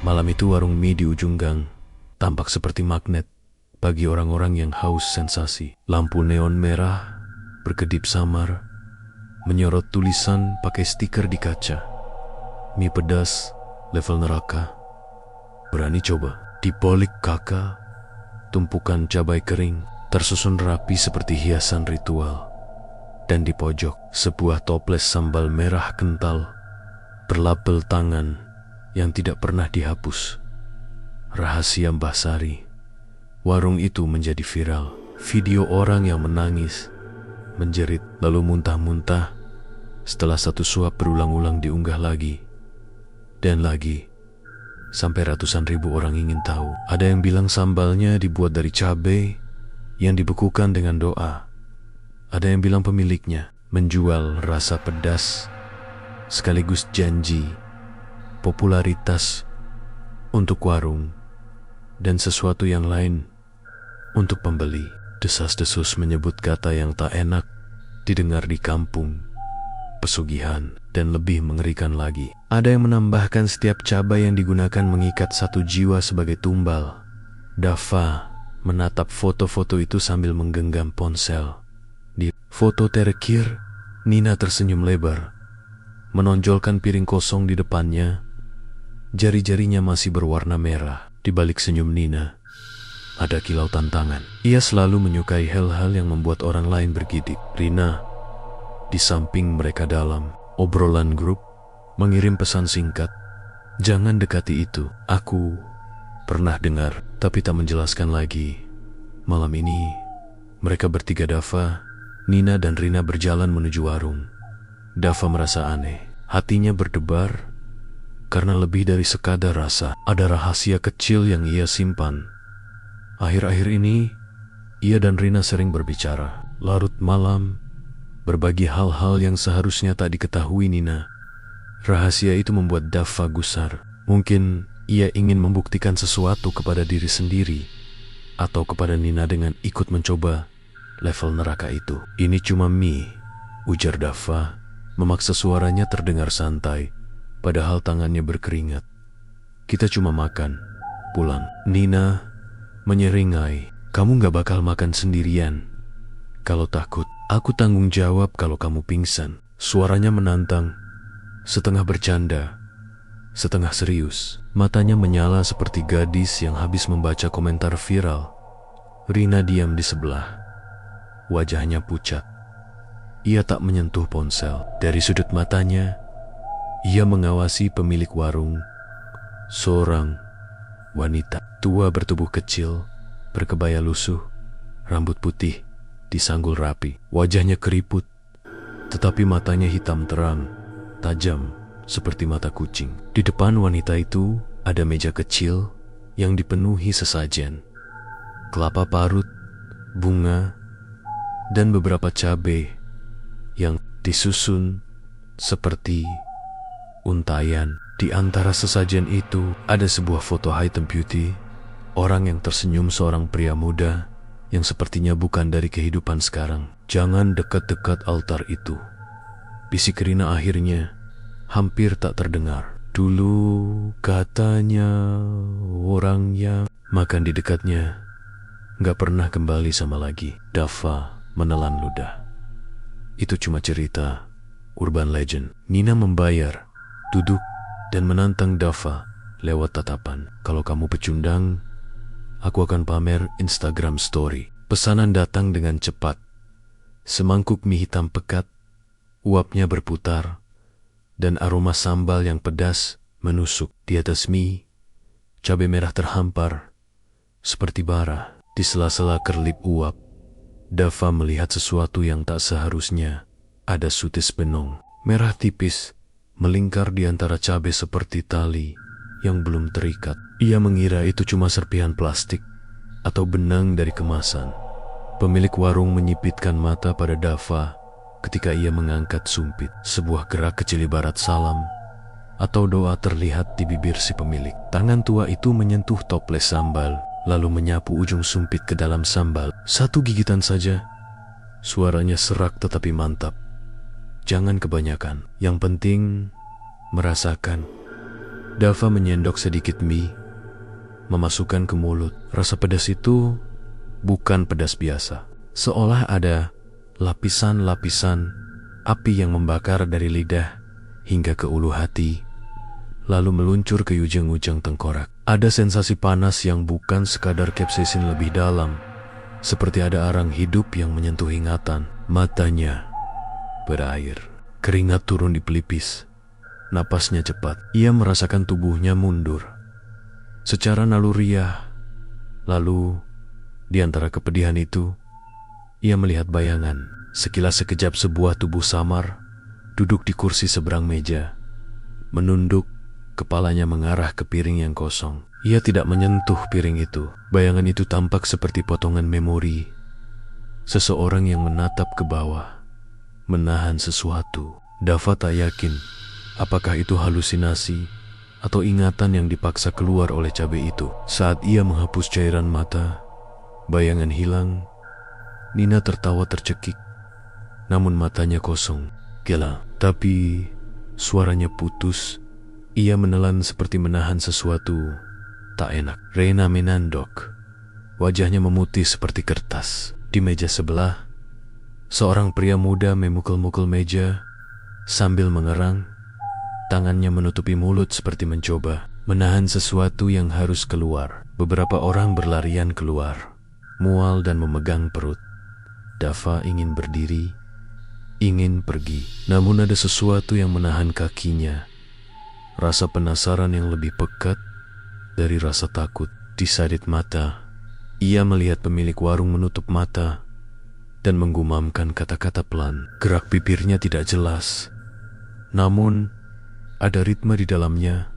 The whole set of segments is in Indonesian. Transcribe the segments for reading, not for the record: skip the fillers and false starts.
Malam itu warung mie di ujung gang tampak seperti magnet bagi orang-orang yang haus sensasi. Lampu neon merah berkedip samar, menyorot tulisan pakai stiker di kaca. Mie pedas, level neraka. Berani coba? Di balik kakak, tumpukan cabai kering tersusun rapi seperti hiasan ritual. Dan di pojok, sebuah toples sambal merah kental berlabel tangan yang tidak pernah dihapus. Rahasia Mbah Sari. Warung itu menjadi viral. Video orang yang menangis, menjerit, lalu muntah-muntah setelah satu suap berulang-ulang diunggah lagi dan lagi, sampai ratusan ribu orang ingin tahu. Ada yang bilang sambalnya dibuat dari cabai yang dibekukan dengan doa. Ada yang bilang pemiliknya menjual rasa pedas sekaligus janji popularitas untuk warung dan sesuatu yang lain untuk pembeli. Desas-desus menyebut kata yang tak enak didengar di kampung, pesugihan, dan lebih mengerikan lagi. Ada yang menambahkan setiap cabai yang digunakan mengikat satu jiwa sebagai tumbal. Dava menatap foto-foto itu sambil menggenggam ponsel. Di foto terakhir, Nina tersenyum lebar, menonjolkan piring kosong di depannya. Jari-jarinya masih berwarna merah. Di balik senyum Nina ada kilau tantangan. Ia selalu menyukai hal-hal yang membuat orang lain bergidik. Rina di samping mereka dalam obrolan grup mengirim pesan singkat, "Jangan dekati itu." Aku pernah dengar, tapi tak menjelaskan lagi. Malam ini mereka bertiga, Dava, Nina, dan Rina, berjalan menuju warung. Dava merasa aneh. Hatinya berdebar karena lebih dari sekadar rasa. Ada rahasia kecil yang ia simpan. Akhir-akhir ini ia dan Rina sering berbicara. Larut malam, berbagi hal-hal yang seharusnya tak diketahui Nina. Rahasia itu membuat Dava gusar. Mungkin ia ingin membuktikan sesuatu kepada diri sendiri atau kepada Nina dengan ikut mencoba level neraka itu. "Ini cuma mie," ujar Dava, memaksa suaranya terdengar santai, padahal tangannya berkeringat. "Kita cuma makan, pulang." Nina menyeringai, "Kamu gak bakal makan sendirian. Kalau takut, aku tanggung jawab kalau kamu pingsan." Suaranya menantang, setengah bercanda, setengah serius. Matanya menyala seperti gadis yang habis membaca komentar viral. Rina diam di sebelah. Wajahnya pucat. Ia tak menyentuh ponsel. Dari sudut matanya, ia mengawasi pemilik warung, seorang wanita tua bertubuh kecil, berkebaya lusuh, rambut putih, disanggul rapi. Wajahnya keriput, tetapi matanya hitam terang, tajam seperti mata kucing. Di depan wanita itu ada meja kecil yang dipenuhi sesajen. Kelapa parut, bunga, dan beberapa cabai yang disusun seperti untayan. Di antara sesajen itu ada sebuah foto hitam putih, orang yang tersenyum, seorang pria muda yang sepertinya bukan dari kehidupan sekarang. "Jangan dekat-dekat altar itu," bisik Rina akhirnya, hampir tak terdengar. "Dulu katanya orangnya makan di dekatnya gak pernah kembali sama lagi." Dava menelan ludah. "Itu cuma cerita, urban legend." Nina membayar, duduk, dan menantang Dava lewat tatapan. "Kalau kamu pecundang, aku akan pamer Instagram story." Pesanan datang dengan cepat. Semangkuk mie hitam pekat, uapnya berputar, dan aroma sambal yang pedas menusuk. Di atas mie, cabai merah terhampar seperti bara. Di sela-sela kerlip uap, Dava melihat sesuatu yang tak seharusnya. Ada sutis benong merah tipis melingkar di antara cabai seperti tali yang belum terikat. Ia mengira itu cuma serpihan plastik atau benang dari kemasan. Pemilik warung menyipitkan mata pada Dava ketika ia mengangkat sumpit. Sebuah gerak kecil ibarat salam atau doa terlihat di bibir si pemilik. Tangan tua itu menyentuh toples sambal, lalu menyapu ujung sumpit ke dalam sambal. "Satu gigitan saja." Suaranya serak tetapi mantap. "Jangan kebanyakan. Yang penting merasakan." Dava menyendok sedikit mie, memasukkan ke mulut. Rasa pedas itu bukan pedas biasa. Seolah ada lapisan-lapisan api yang membakar dari lidah hingga ke ulu hati, lalu meluncur ke ujung-ujung tengkorak. Ada sensasi panas yang bukan sekadar capsaicin lebih dalam, seperti ada arang hidup yang menyentuh ingatan. Matanya berair, keringat turun di pelipis. Napasnya cepat. Ia merasakan tubuhnya mundur secara naluriah. Lalu, di antara kepedihan itu, ia melihat bayangan. Sekilas sekejap sebuah tubuh samar duduk di kursi seberang meja, menunduk, kepalanya mengarah ke piring yang kosong. Ia tidak menyentuh piring itu. Bayangan itu tampak seperti potongan memori. Seseorang yang menatap ke bawah, menahan sesuatu. Dava tak yakin apakah itu halusinasi atau ingatan yang dipaksa keluar oleh cabai itu. Saat ia menghapus cairan mata, bayangan hilang. Nina tertawa tercekik, namun matanya kosong. Gila, tapi suaranya putus. Ia menelan seperti menahan sesuatu tak enak. Reina menandok, wajahnya memutih seperti kertas. Di meja sebelah, seorang pria muda memukul-mukul meja sambil mengerang. Tangannya menutupi mulut seperti mencoba menahan sesuatu yang harus keluar. Beberapa orang berlarian keluar, mual dan memegang perut. Dava ingin berdiri, ingin pergi, namun ada sesuatu yang menahan kakinya. Rasa penasaran yang lebih pekat dari rasa takut. Di sadit mata, ia melihat pemilik warung menutup mata dan menggumamkan kata-kata pelan. Gerak bibirnya tidak jelas, namun ada ritme di dalamnya,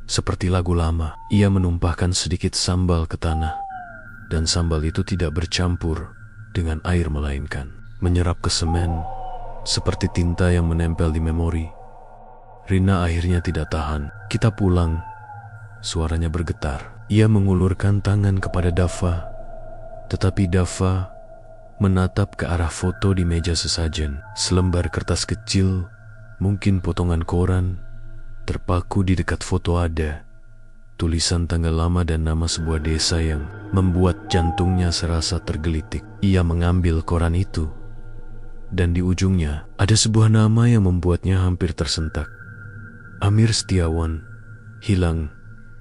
seperti lagu lama. Ia menumpahkan sedikit sambal ke tanah, dan sambal itu tidak bercampur dengan air melainkan menyerap ke semen, seperti tinta yang menempel di memori. Rina akhirnya tidak tahan. Kita pulang. Suaranya bergetar. Ia mengulurkan tangan kepada Dava, tetapi Dava menatap ke arah foto di meja sesajen. Selembar kertas kecil, mungkin potongan koran, terpaku di dekat foto ada tulisan tanggal lama dan nama sebuah desa yang membuat jantungnya serasa tergelitik. Ia mengambil koran itu, dan di ujungnya ada sebuah nama yang membuatnya hampir tersentak. Amir Setiawan, hilang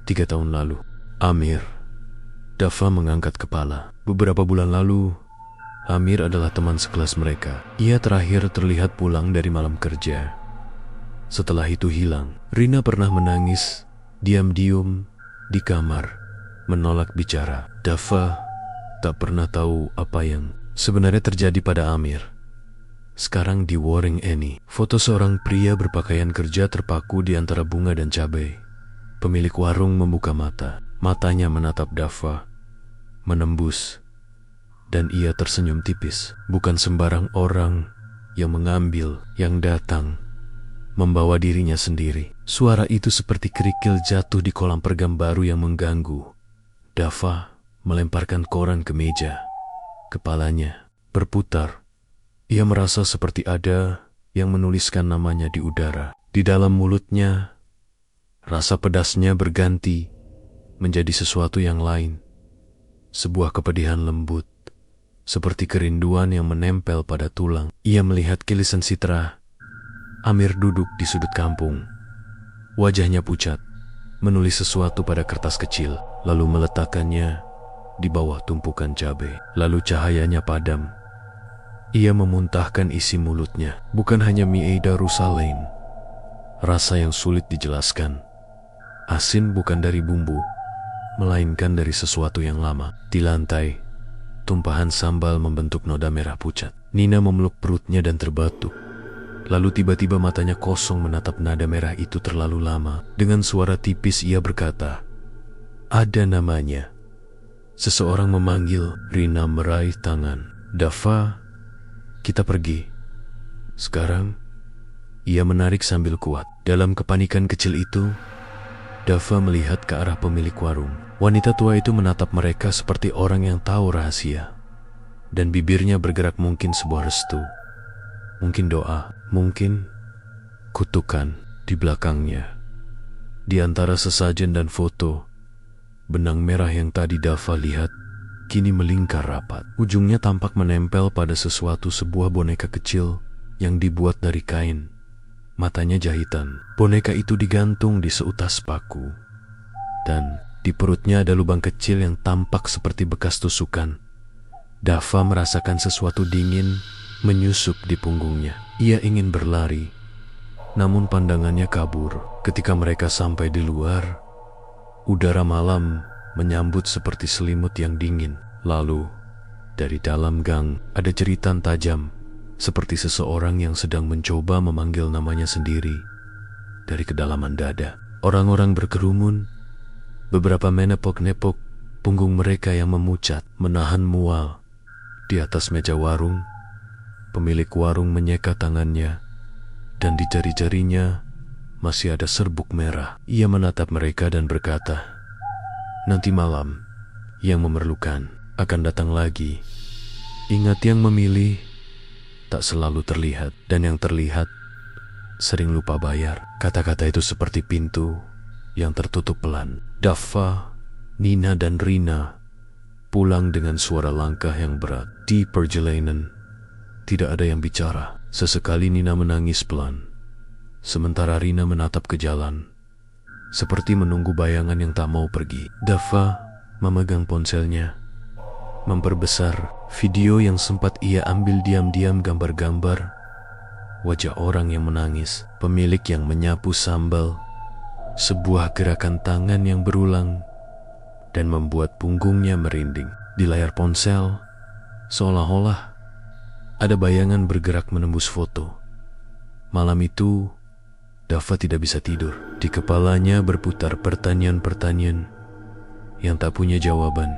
3 tahun lalu. Amir. Dava mengangkat kepala. Beberapa bulan lalu, Amir adalah teman sekelas mereka. Ia terakhir terlihat pulang dari malam kerja. Setelah itu hilang. Rina pernah menangis diam-diam di kamar, menolak bicara. Dava tak pernah tahu apa yang sebenarnya terjadi pada Amir. Sekarang di Waring Annie, foto seorang pria berpakaian kerja terpaku di antara bunga dan cabai. Pemilik warung membuka mata. Matanya menatap Dava, menembus, dan ia tersenyum tipis. Bukan sembarang orang yang mengambil, yang datang membawa dirinya sendiri. Suara itu seperti kerikil jatuh di kolam pergam baru yang mengganggu. Dava melemparkan koran ke meja. Kepalanya berputar. Ia merasa seperti ada yang menuliskan namanya di udara. Di dalam mulutnya, rasa pedasnya berganti menjadi sesuatu yang lain. Sebuah kepedihan lembut, seperti kerinduan yang menempel pada tulang. Ia melihat kilisan Citra. Amir duduk di sudut kampung. Wajahnya pucat, menulis sesuatu pada kertas kecil, lalu meletakkannya di bawah tumpukan cabai. Lalu cahayanya padam. Ia memuntahkan isi mulutnya. Bukan hanya mie Darussalam, rasa yang sulit dijelaskan. Asin bukan dari bumbu, melainkan dari sesuatu yang lama. Di lantai, tumpahan sambal membentuk noda merah pucat. Nina memeluk perutnya dan terbatuk. Lalu tiba-tiba matanya kosong menatap nada merah itu terlalu lama. Dengan suara tipis ia berkata, "Ada namanya." Seseorang memanggil. Rina meraih tangan. "Dava, kita pergi." Sekarang, ia menarik sambil kuat. Dalam kepanikan kecil itu, Dava melihat ke arah pemilik warung. Wanita tua itu menatap mereka seperti orang yang tahu rahasia. Dan bibirnya bergerak, mungkin sebuah restu, mungkin doa, mungkin kutukan. Di belakangnya, Di antara sesajen dan foto, benang merah yang tadi Dava lihat kini melingkar rapat. Ujungnya tampak menempel pada sebuah boneka kecil yang dibuat dari kain. Matanya jahitan. Boneka itu digantung di seutas paku. Dan di perutnya ada lubang kecil yang tampak seperti bekas tusukan. Dava merasakan sesuatu dingin menyusup di punggungnya. Ia ingin berlari, namun pandangannya kabur. Ketika mereka sampai di luar, udara malam menyambut seperti selimut yang dingin. Lalu, dari dalam gang ada jeritan tajam, seperti seseorang yang sedang mencoba memanggil namanya sendiri dari kedalaman dada. Orang-orang berkerumun, beberapa menepok-nepok punggung mereka yang memucat, menahan mual. Di atas meja warung, pemilik warung menyeka tangannya, dan di jari-jarinya masih ada serbuk merah. Ia menatap mereka dan berkata, "Nanti malam, yang memerlukan akan datang lagi. Ingat, yang memilih tak selalu terlihat, dan yang terlihat sering lupa bayar." Kata-kata itu seperti pintu yang tertutup pelan. Dava, Nina, dan Rina pulang dengan suara langkah yang berat. Di perjalanan, tidak ada yang bicara. Sesekali Nina menangis pelan, sementara Rina menatap ke jalan, seperti menunggu bayangan yang tak mau pergi. Dava memegang ponselnya, memperbesar video yang sempat ia ambil diam-diam, gambar-gambar wajah orang yang menangis, pemilik yang menyapu sambal, sebuah gerakan tangan yang berulang dan membuat punggungnya merinding. Di layar ponsel, seolah-olah ada bayangan bergerak menembus foto. Malam itu, Dava tidak bisa tidur. Di kepalanya berputar pertanyaan-pertanyaan yang tak punya jawaban.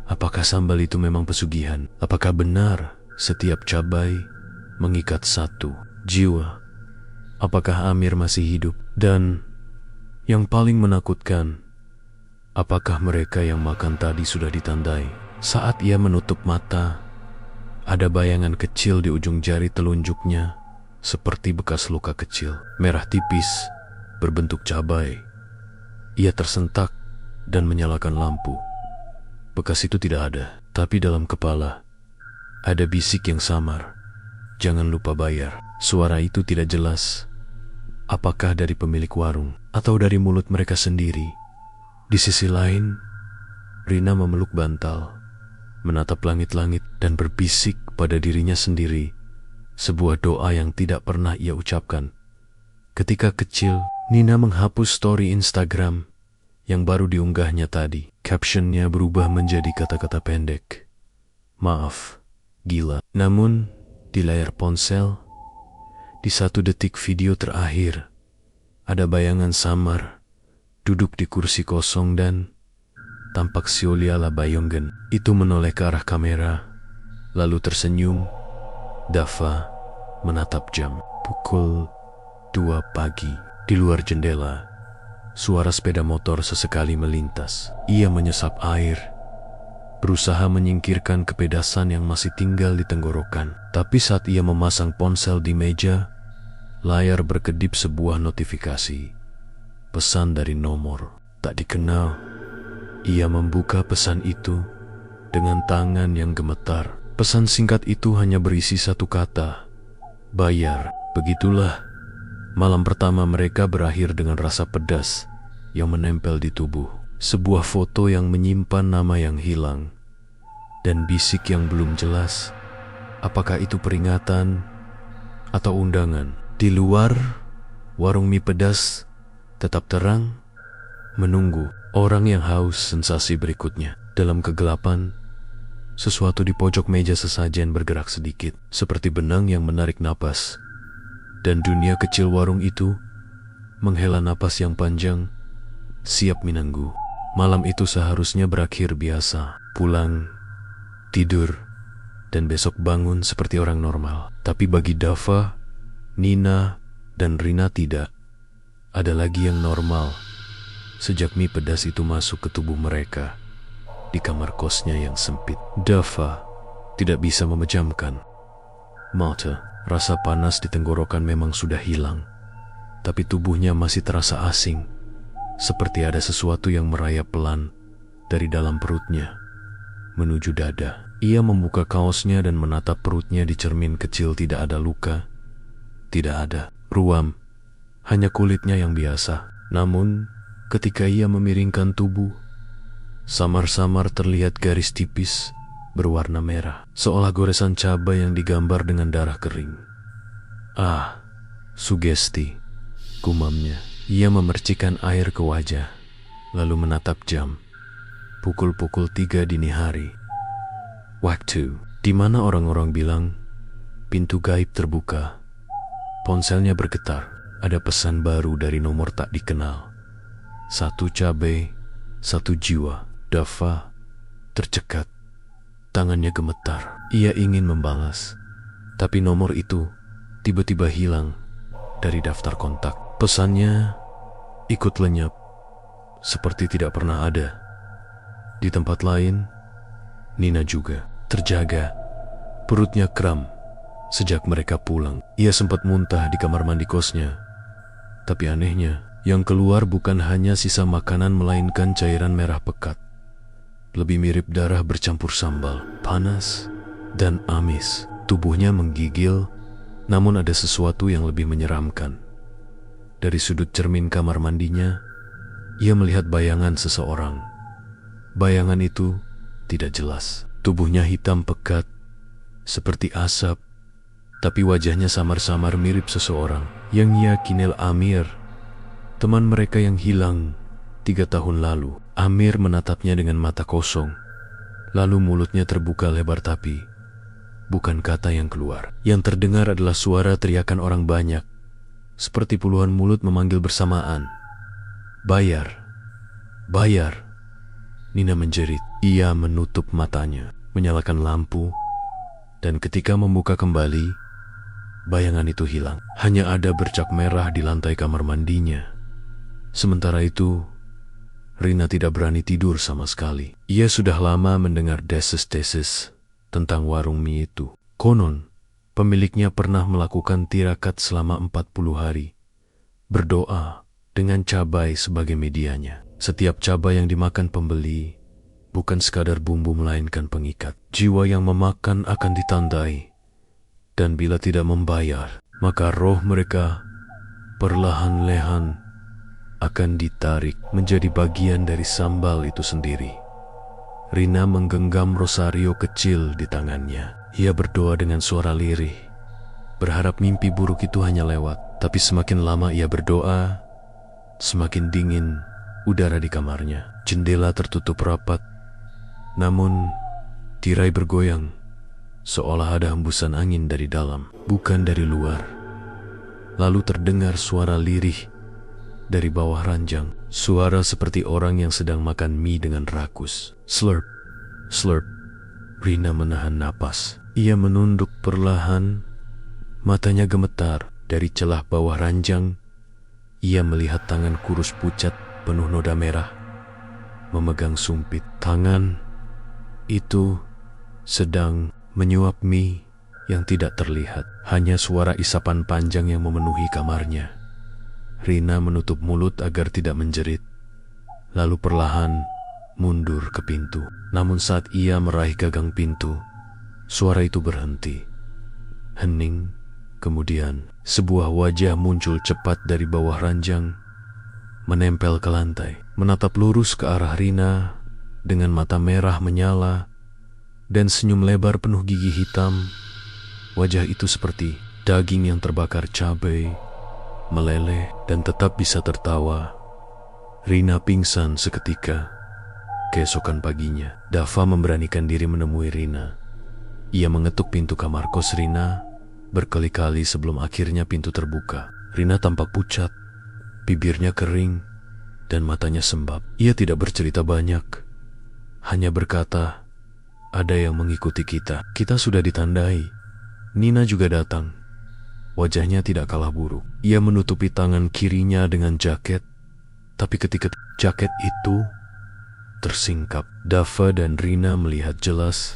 Apakah sambal itu memang pesugihan? Apakah benar setiap cabai mengikat satu jiwa? Apakah Amir masih hidup? Dan yang paling menakutkan, apakah mereka yang makan tadi sudah ditandai? Saat ia menutup mata, ada bayangan kecil di ujung jari telunjuknya, seperti bekas luka kecil, merah tipis, berbentuk cabai. Ia tersentak dan menyalakan lampu. Bekas itu tidak ada, tapi dalam kepala ada bisik yang samar, "Jangan lupa bayar." Suara itu tidak jelas, apakah dari pemilik warung atau dari mulut mereka sendiri. Di sisi lain, Rina memeluk bantal, menatap langit-langit dan berbisik pada dirinya sendiri, sebuah doa yang tidak pernah ia ucapkan. Ketika kecil, Nina menghapus story Instagram yang baru diunggahnya tadi. Captionnya berubah menjadi kata-kata pendek, "Maaf, gila." Namun, di layar ponsel, di 1 detik video terakhir, ada bayangan samar, duduk di kursi kosong dan tampak Sioliala Bayonggen. Itu menoleh ke arah kamera, lalu tersenyum. Dava menatap jam. Pukul 2 pagi. Di luar jendela, suara sepeda motor sesekali melintas. Ia menyesap air, berusaha menyingkirkan kepedasan yang masih tinggal di tenggorokan. Tapi saat ia memasang ponsel di meja, layar berkedip sebuah notifikasi. Pesan dari nomor tak dikenal. Ia membuka pesan itu dengan tangan yang gemetar. Pesan singkat itu hanya berisi satu kata, "Bayar." Begitulah malam pertama mereka berakhir dengan rasa pedas yang menempel di tubuh. Sebuah foto yang menyimpan nama yang hilang dan bisik yang belum jelas. Apakah itu peringatan atau undangan? Di luar, warung mie pedas tetap terang, menunggu orang yang haus sensasi berikutnya. Dalam kegelapan, sesuatu di pojok meja sesajen bergerak sedikit, seperti benang yang menarik napas. Dan dunia kecil warung itu menghela napas yang panjang, siap menunggu. Malam itu seharusnya berakhir biasa, pulang, tidur, dan besok bangun seperti orang normal. Tapi bagi Dava, Nina, dan Rina tidak ada lagi yang normal sejak mie pedas itu masuk ke tubuh mereka di kamar kosnya yang sempit. Dava tidak bisa memejamkan mata. Rasa panas di tenggorokan memang sudah hilang, tapi tubuhnya masih terasa asing. seperti ada sesuatu yang merayap pelan dari dalam perutnya menuju dada. Ia membuka kaosnya dan menatap perutnya. Di cermin kecil tidak ada luka, tidak ada ruam, hanya kulitnya yang biasa. Namun, ketika ia memiringkan tubuh, samar-samar terlihat garis tipis berwarna merah, seolah goresan cabai yang digambar dengan darah kering. Ah, sugesti, gumamnya. Ia memercikkan air ke wajah, lalu menatap jam. Pukul 3 dini hari. Waktu di mana orang-orang bilang pintu gaib terbuka. Ponselnya bergetar. Ada pesan baru dari nomor tak dikenal. 1 cabai, 1 jiwa. Dava tercekat. Tangannya gemetar. Ia ingin membalas, tapi nomor itu tiba-tiba hilang dari daftar kontak. Pesannya ikut lenyap, seperti tidak pernah ada. Di tempat lain, Nina juga terjaga. Perutnya kram sejak mereka pulang. Ia sempat muntah di kamar mandi kosnya. Tapi anehnya, yang keluar bukan hanya sisa makanan melainkan cairan merah pekat. Lebih mirip darah bercampur sambal, panas dan amis. Tubuhnya menggigil, namun ada sesuatu yang lebih menyeramkan. Dari sudut cermin kamar mandinya, ia melihat bayangan seseorang. Bayangan itu tidak jelas. Tubuhnya hitam pekat, seperti asap, tapi wajahnya samar-samar mirip seseorang yang ia kinil Amir, teman mereka yang hilang 3 tahun lalu. Amir menatapnya dengan mata kosong, lalu mulutnya terbuka lebar tapi bukan kata yang keluar. Yang terdengar adalah suara teriakan orang banyak, seperti puluhan mulut memanggil bersamaan. Bayar, bayar. Nina menjerit. Ia menutup matanya, menyalakan lampu, dan ketika membuka kembali, bayangan itu hilang. Hanya ada bercak merah di lantai kamar mandinya. Sementara itu, Rina tidak berani tidur sama sekali. Ia sudah lama mendengar deses-deses tentang warung mie itu. Konon, pemiliknya pernah melakukan tirakat selama 40 hari. Berdoa dengan cabai sebagai medianya. Setiap cabai yang dimakan pembeli bukan sekadar bumbu melainkan pengikat. Jiwa yang memakan akan ditandai, dan bila tidak membayar, maka roh mereka perlahan-lahan akan ditarik menjadi bagian dari sambal itu sendiri. Rina menggenggam rosario kecil di tangannya. Ia berdoa dengan suara lirih, berharap mimpi buruk itu hanya lewat. Tapi semakin lama ia berdoa, semakin dingin udara di kamarnya. Jendela tertutup rapat, namun tirai bergoyang, seolah ada hembusan angin dari dalam, bukan dari luar. Lalu terdengar suara lirih dari bawah ranjang, suara seperti orang yang sedang makan mie dengan rakus. Slurp, slurp. Rina menahan napas. Ia menunduk perlahan, matanya gemetar. Dari celah bawah ranjang, ia melihat tangan kurus pucat penuh noda merah memegang sumpit. Tangan itu sedang menyuap mie yang tidak terlihat. Hanya suara isapan panjang yang memenuhi kamarnya. Rina menutup mulut agar tidak menjerit, lalu perlahan mundur ke pintu. Namun saat ia meraih gagang pintu, suara itu berhenti. Hening. Kemudian sebuah wajah muncul cepat dari bawah ranjang, menempel ke lantai, menatap lurus ke arah Rina dengan mata merah menyala dan senyum lebar penuh gigi hitam. Wajah itu seperti daging yang terbakar cabai, meleleh dan tetap bisa tertawa. Rina pingsan seketika. Keesokan paginya, Dava memberanikan diri menemui Rina. Ia mengetuk pintu kamar kos Rina berkali-kali sebelum akhirnya pintu terbuka. Rina tampak pucat, bibirnya kering, dan matanya sembab. Ia tidak bercerita banyak, hanya berkata, "Ada yang mengikuti kita. Kita sudah ditandai." Nina juga datang. Wajahnya tidak kalah buruk. Ia menutupi tangan kirinya dengan jaket, tapi ketika jaket itu tersingkap, Dava dan Rina melihat jelas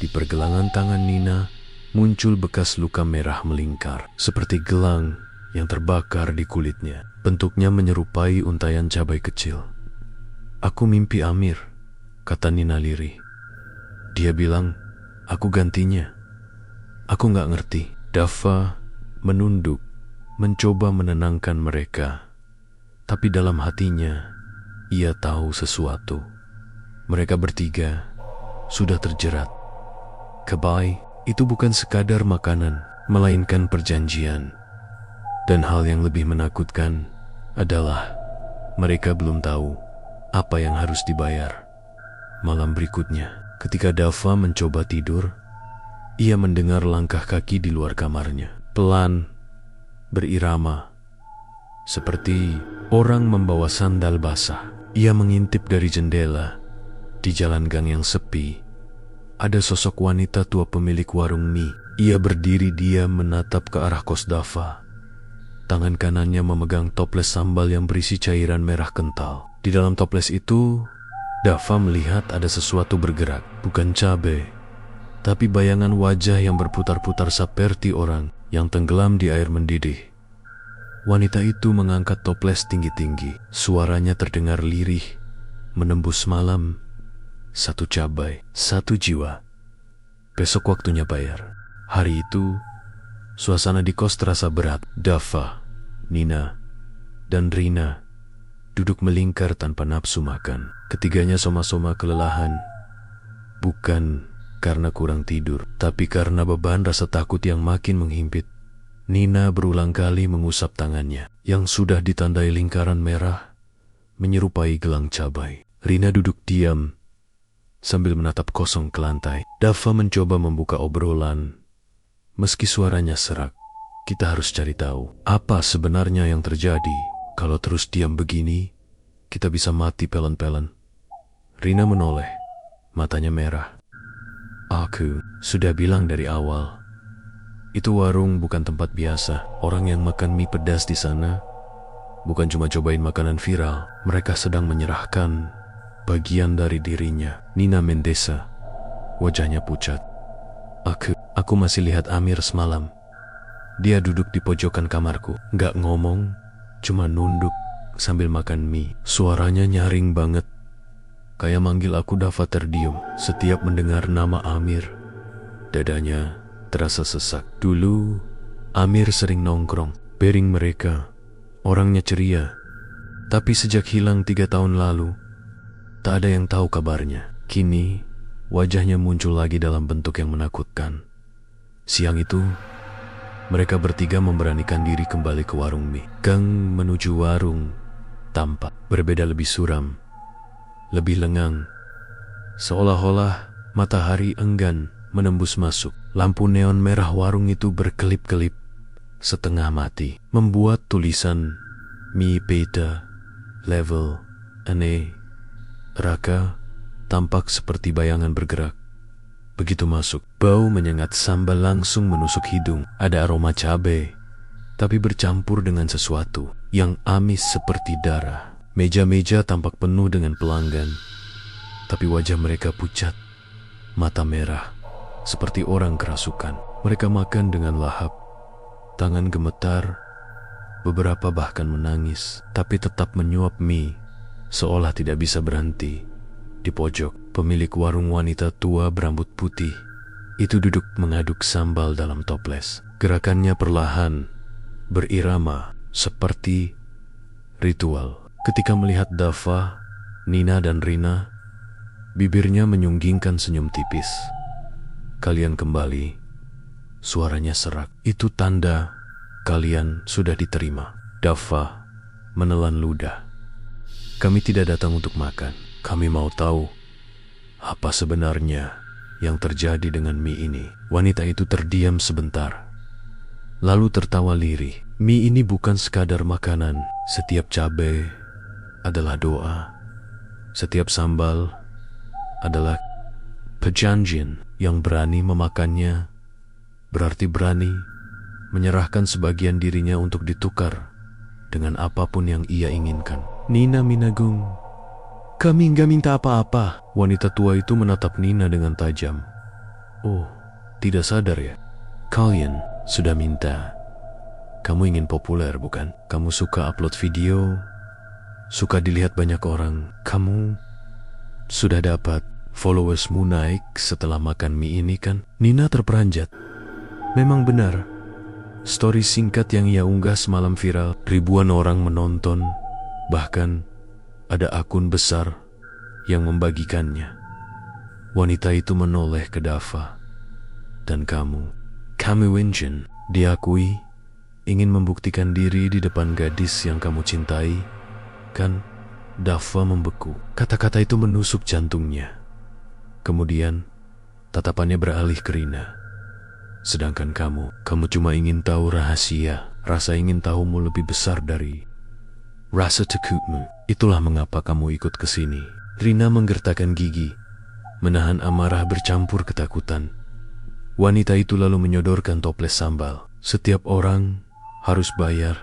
di pergelangan tangan Nina muncul bekas luka merah melingkar, seperti gelang yang terbakar di kulitnya. Bentuknya menyerupai untayan cabai kecil. "Aku mimpi Amir," kata Nina lirih. "Dia bilang, aku gantinya." "Aku gak ngerti." Dava menunduk, mencoba menenangkan mereka. Tapi dalam hatinya, ia tahu sesuatu. Mereka bertiga sudah terjerat. Kebai itu bukan sekadar makanan, melainkan perjanjian. Dan hal yang lebih menakutkan adalah mereka belum tahu apa yang harus dibayar. Malam berikutnya, ketika Dava mencoba tidur, ia mendengar langkah kaki di luar kamarnya. Pelan, berirama, seperti orang membawa sandal basah. Ia mengintip dari jendela. Di jalan gang yang sepi, ada sosok wanita tua pemilik warung mie. Ia berdiri diam menatap ke arah kos Dava. Tangan kanannya memegang toples sambal yang berisi cairan merah kental. Di dalam toples itu, Dava melihat ada sesuatu bergerak. Bukan cabai, tapi bayangan wajah yang berputar-putar seperti orang yang tenggelam di air mendidih. Wanita itu mengangkat toples tinggi-tinggi. Suaranya terdengar lirih, menembus malam. "Satu cabai, satu jiwa. Besok waktunya bayar." Hari itu, suasana di kos terasa berat. Dava, Nina, dan Rina duduk melingkar tanpa nafsu makan. Ketiganya soma-soma kelelahan. Bukan karena kurang tidur, tapi karena beban rasa takut yang makin menghimpit. Nina berulang kali mengusap tangannya yang sudah ditandai lingkaran merah, menyerupai gelang cabai. Rina duduk diam sambil menatap kosong ke lantai. Dava mencoba membuka obrolan. Meski suaranya serak, kita harus cari tahu apa sebenarnya yang terjadi. Kalau terus diam begini, kita bisa mati pelan-pelan. Rina menoleh, matanya merah. "Aku sudah bilang dari awal, itu warung bukan tempat biasa. Orang yang makan mie pedas di sana bukan cuma cobain makanan viral, mereka sedang menyerahkan bagian dari dirinya." Nina mendesa, wajahnya pucat. Aku masih lihat Amir semalam. Dia duduk di pojokan kamarku, gak ngomong, cuma nunduk sambil makan mie. Suaranya nyaring banget, kayak manggil aku. Dava terdiam. Setiap mendengar nama Amir, dadanya terasa sesak. Dulu, Amir sering nongkrong, bering mereka. Orangnya ceria. Tapi sejak hilang 3 tahun lalu, tak ada yang tahu kabarnya. Kini, wajahnya muncul lagi dalam bentuk yang menakutkan. Siang itu, mereka bertiga memberanikan diri kembali ke warung mie. Gang menuju warung tampak berbeda, lebih suram, lebih lengang. Seolah-olah matahari enggan menembus masuk. Lampu neon merah warung itu berkelip-kelip, setengah mati, membuat tulisan "Mie Beta Level Ane Raka" tampak seperti bayangan bergerak. Begitu masuk, bau menyengat sambal langsung menusuk hidung. Ada aroma cabai, tapi bercampur dengan sesuatu yang amis seperti darah. Meja-meja tampak penuh dengan pelanggan, tapi wajah mereka pucat, mata merah, seperti orang kerasukan. Mereka makan dengan lahap, tangan gemetar, beberapa bahkan menangis, tapi tetap menyuap mie, seolah tidak bisa berhenti. Di pojok, pemilik warung, wanita tua berambut putih, itu duduk mengaduk sambal dalam toples. Gerakannya perlahan, berirama, seperti ritual. Ketika melihat Dava, Nina, dan Rina, bibirnya menyunggingkan senyum tipis. "Kalian kembali," suaranya serak. "Itu tanda kalian sudah diterima." Dava menelan ludah. "Kami tidak datang untuk makan. Kami mau tahu apa sebenarnya yang terjadi dengan mie ini." Wanita itu terdiam sebentar, lalu tertawa lirih. "Mie ini bukan sekadar makanan. Setiap cabai adalah doa. Setiap sambal adalah perjanjian. Yang berani memakannya berarti berani menyerahkan sebagian dirinya untuk ditukar dengan apapun yang ia inginkan." "Nina Minagung, kami nggak minta apa-apa." Wanita tua itu menatap Nina dengan tajam. "Oh, tidak sadar ya? Kalian sudah minta." Kamu ingin populer, bukan? Kamu suka upload video, suka dilihat banyak orang. Kamu sudah dapat followersmu naik setelah makan mie ini, kan? Nina terperanjat. Memang benar, story singkat yang ia unggah semalam viral. Ribuan orang menonton, bahkan ada akun besar yang membagikannya. Wanita itu menoleh ke Dava. Dan kamu Winjin, diakui ingin membuktikan diri di depan gadis yang kamu cintai, kan? Dava membeku. Kata-kata itu menusuk jantungnya. Kemudian tatapannya beralih ke Rina. Sedangkan kamu cuma ingin tahu rahasia. Rasa ingin tahumu lebih besar dari rasa takutmu. Itulah mengapa kamu ikut ke sini. Rina menggertakkan gigi, menahan amarah bercampur ketakutan. Wanita itu lalu menyodorkan toples sambal. Setiap orang harus bayar.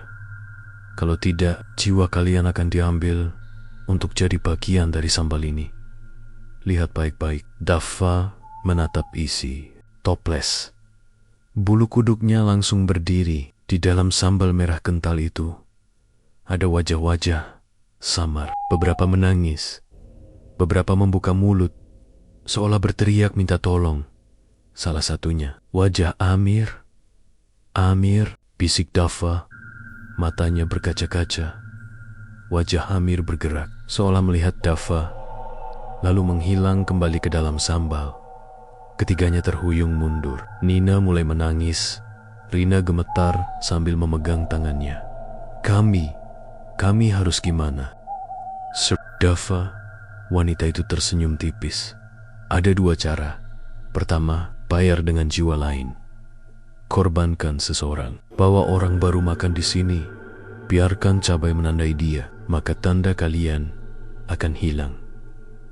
Kalau tidak, jiwa kalian akan diambil untuk jadi bagian dari sambal ini. Lihat baik-baik. Dava menatap isi toples. Bulu kuduknya langsung berdiri. Di dalam sambal merah kental itu ada wajah-wajah samar. Beberapa menangis, beberapa membuka mulut seolah berteriak minta tolong. Salah satunya wajah Amir. Amir, bisik Dava. Matanya berkaca-kaca. Wajah Amir bergerak seolah melihat Dava, lalu menghilang kembali ke dalam sambal. Ketiganya terhuyung mundur. Nina mulai menangis. Rina gemetar sambil memegang tangannya. Kami harus gimana? Dava, wanita itu tersenyum tipis. Ada dua cara. Pertama, bayar dengan jiwa lain. Korbankan seseorang. Bawa orang baru makan di sini. Biarkan cabai menandai dia. Maka tanda kalian akan hilang.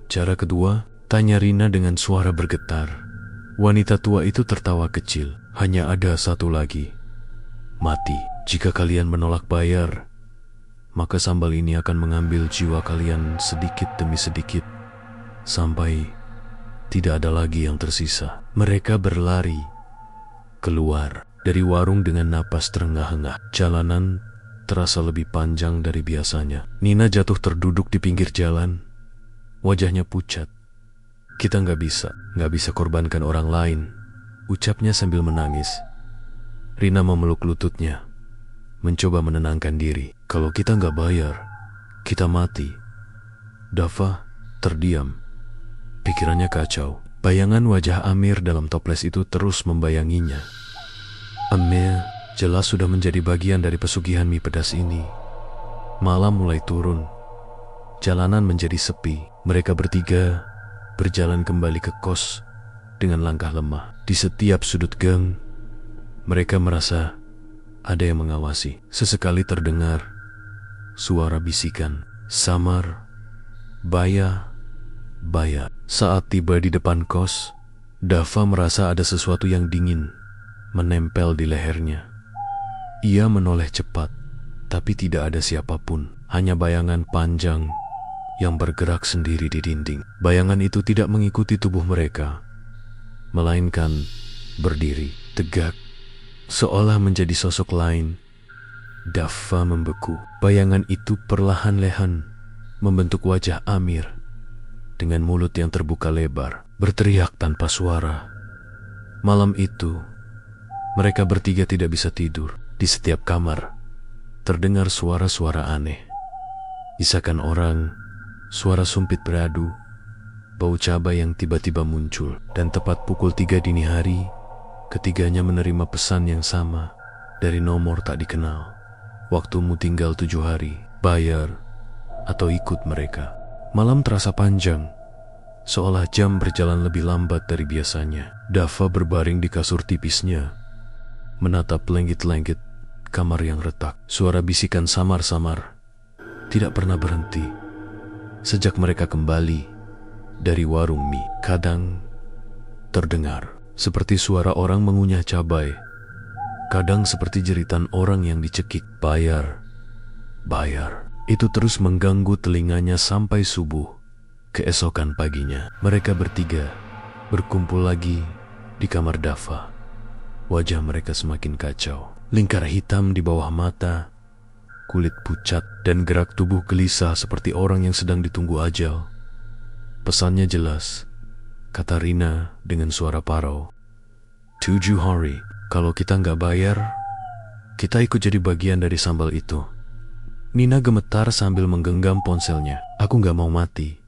Cara kedua, tanya Rina dengan suara bergetar. Wanita tua itu tertawa kecil. Hanya ada satu lagi. Mati. Jika kalian menolak bayar, maka sambal ini akan mengambil jiwa kalian sedikit demi sedikit, sampai tidak ada lagi yang tersisa. Mereka berlari keluar dari warung dengan napas terengah-engah. Jalanan terasa lebih panjang dari biasanya. Nina jatuh terduduk di pinggir jalan. Wajahnya pucat. Kita nggak bisa korbankan orang lain, ucapnya sambil menangis. Rina memeluk lututnya, mencoba menenangkan diri. Kalau kita nggak bayar, kita mati. Dava terdiam. Pikirannya kacau. Bayangan wajah Amir dalam toples itu terus membayanginya. Amir jelas sudah menjadi bagian dari pesugihan mie pedas ini. Malam mulai turun. Jalanan menjadi sepi. Mereka bertiga berjalan kembali ke kos dengan langkah lemah. Di setiap sudut gang, mereka merasa ada yang mengawasi. Sesekali terdengar suara bisikan, samar, bayar. Saat tiba di depan kos, Dava merasa ada sesuatu yang dingin menempel di lehernya. Ia menoleh cepat, tapi tidak ada siapapun. Hanya bayangan panjang yang bergerak sendiri di dinding. Bayangan itu tidak mengikuti tubuh mereka, melainkan berdiri tegak, seolah menjadi sosok lain. Dava membeku. Bayangan itu perlahan-lahan membentuk wajah Amir dengan mulut yang terbuka lebar, berteriak tanpa suara. Malam itu, mereka bertiga tidak bisa tidur. Di setiap kamar, terdengar suara-suara aneh. Isakan orang, suara sumpit beradu, bau cabai yang tiba-tiba muncul. Dan tepat pukul 3 dini hari, ketiganya menerima pesan yang sama dari nomor tak dikenal. Waktumu tinggal 7 hari, bayar atau ikut mereka. Malam terasa panjang, seolah jam berjalan lebih lambat dari biasanya. Dava berbaring di kasur tipisnya, menatap langit-langit kamar yang retak. Suara bisikan samar-samar tidak pernah berhenti sejak mereka kembali dari warung mie. Kadang terdengar seperti suara orang mengunyah cabai, kadang seperti jeritan orang yang dicekik. Bayar. Itu terus mengganggu telinganya sampai subuh. Keesokan paginya, mereka bertiga berkumpul lagi di kamar Dava. Wajah mereka semakin kacau. Lingkar hitam di bawah mata, kulit pucat, dan gerak tubuh gelisah seperti orang yang sedang ditunggu ajal. Pesannya jelas, kata Rina dengan suara parau. 7 hari, kalau kita nggak bayar, kita ikut jadi bagian dari sambal itu. Nina gemetar sambil menggenggam ponselnya. Aku nggak mau mati,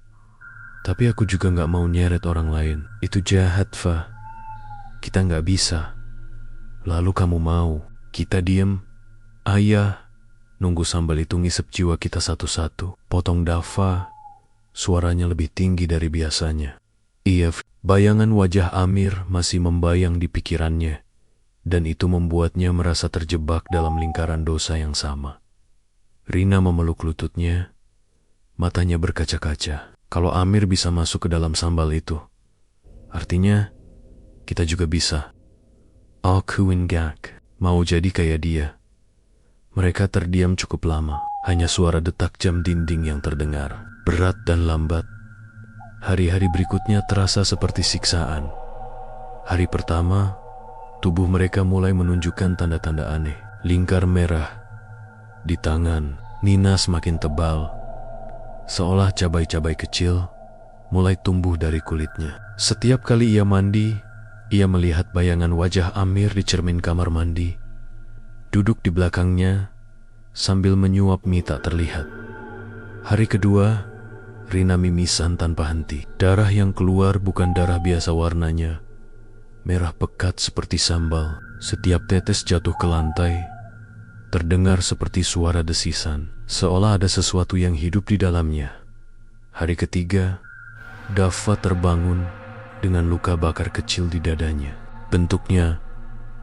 tapi aku juga nggak mau nyeret orang lain. Itu jahat, Fa. Kita nggak bisa. Lalu kamu mau? Kita diem. Ayah, nunggu sambal itu ngisep jiwa kita satu-satu. Potong Dava, suaranya lebih tinggi dari biasanya. Iya, bayangan wajah Amir masih membayang di pikirannya, dan itu membuatnya merasa terjebak dalam lingkaran dosa yang sama. Rina memeluk lututnya, matanya berkaca-kaca. Kalau Amir bisa masuk ke dalam sambal itu, artinya kita juga bisa. Aku enggak mau jadi kayak dia. Mereka terdiam cukup lama, hanya suara detak jam dinding yang terdengar, berat dan lambat. Hari-hari berikutnya terasa seperti siksaan. Hari pertama, tubuh mereka mulai menunjukkan tanda-tanda aneh. Lingkar merah di tangan Nina semakin tebal, seolah cabai-cabai kecil mulai tumbuh dari kulitnya. Setiap kali ia mandi, ia melihat bayangan wajah Amir di cermin kamar mandi, duduk di belakangnya sambil menyuap mie tak terlihat. Hari kedua, Rina mimisan tanpa henti. Darah yang keluar bukan darah biasa warnanya, merah pekat seperti sambal. Setiap tetes jatuh ke lantai, terdengar seperti suara desisan, seolah ada sesuatu yang hidup di dalamnya. Hari ketiga, Dava terbangun dengan luka bakar kecil di dadanya. Bentuknya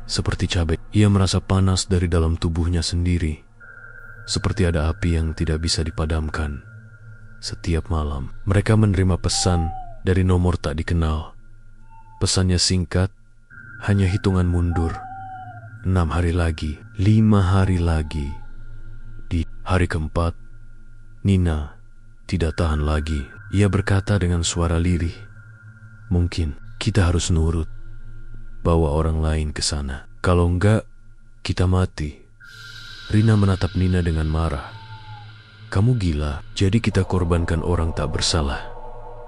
seperti cabai. Ia merasa panas dari dalam tubuhnya sendiri, seperti ada api yang tidak bisa dipadamkan. Setiap malam, mereka menerima pesan dari nomor tak dikenal. Pesannya singkat, hanya hitungan mundur. 6 hari lagi, 5 hari lagi. Di hari keempat, Nina tidak tahan lagi. Ia berkata dengan suara lirih, mungkin kita harus nurut, bawa orang lain ke sana. Kalau enggak, kita mati. Rina menatap Nina dengan marah. Kamu gila, jadi kita korbankan orang tak bersalah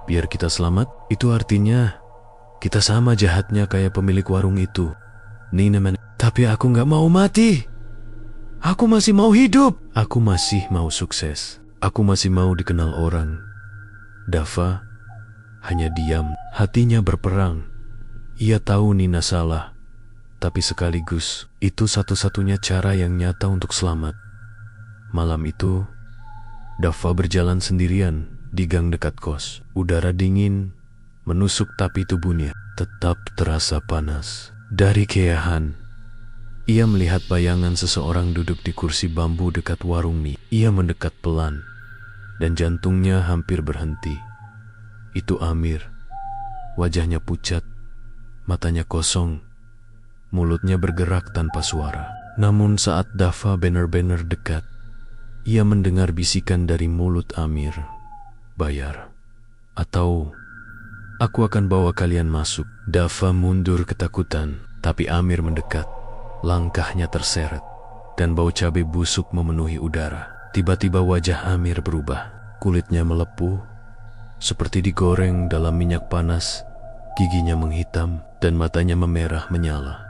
biar kita selamat? Itu artinya kita sama jahatnya kayak pemilik warung itu. Nina tapi aku nggak mau mati. Aku masih mau hidup. Aku masih mau sukses. Aku masih mau dikenal orang. Dava hanya diam, hatinya berperang. Ia tahu Nina salah, tapi sekaligus itu satu-satunya cara yang nyata untuk selamat. Malam itu, Dava berjalan sendirian di gang dekat kos. Udara dingin menusuk, tapi tubuhnya tetap terasa panas. Dari keahan, ia melihat bayangan seseorang duduk di kursi bambu dekat warung mie. Ia mendekat pelan, dan jantungnya hampir berhenti. Itu Amir. Wajahnya pucat, matanya kosong, mulutnya bergerak tanpa suara. Namun saat Dava benar-benar dekat, ia mendengar bisikan dari mulut Amir. Bayar, atau aku akan bawa kalian masuk. Dava mundur ketakutan, tapi Amir mendekat. Langkahnya terseret, dan bau cabai busuk memenuhi udara. Tiba-tiba wajah Amir berubah. Kulitnya melepuh, seperti digoreng dalam minyak panas. Giginya menghitam, dan matanya memerah menyala.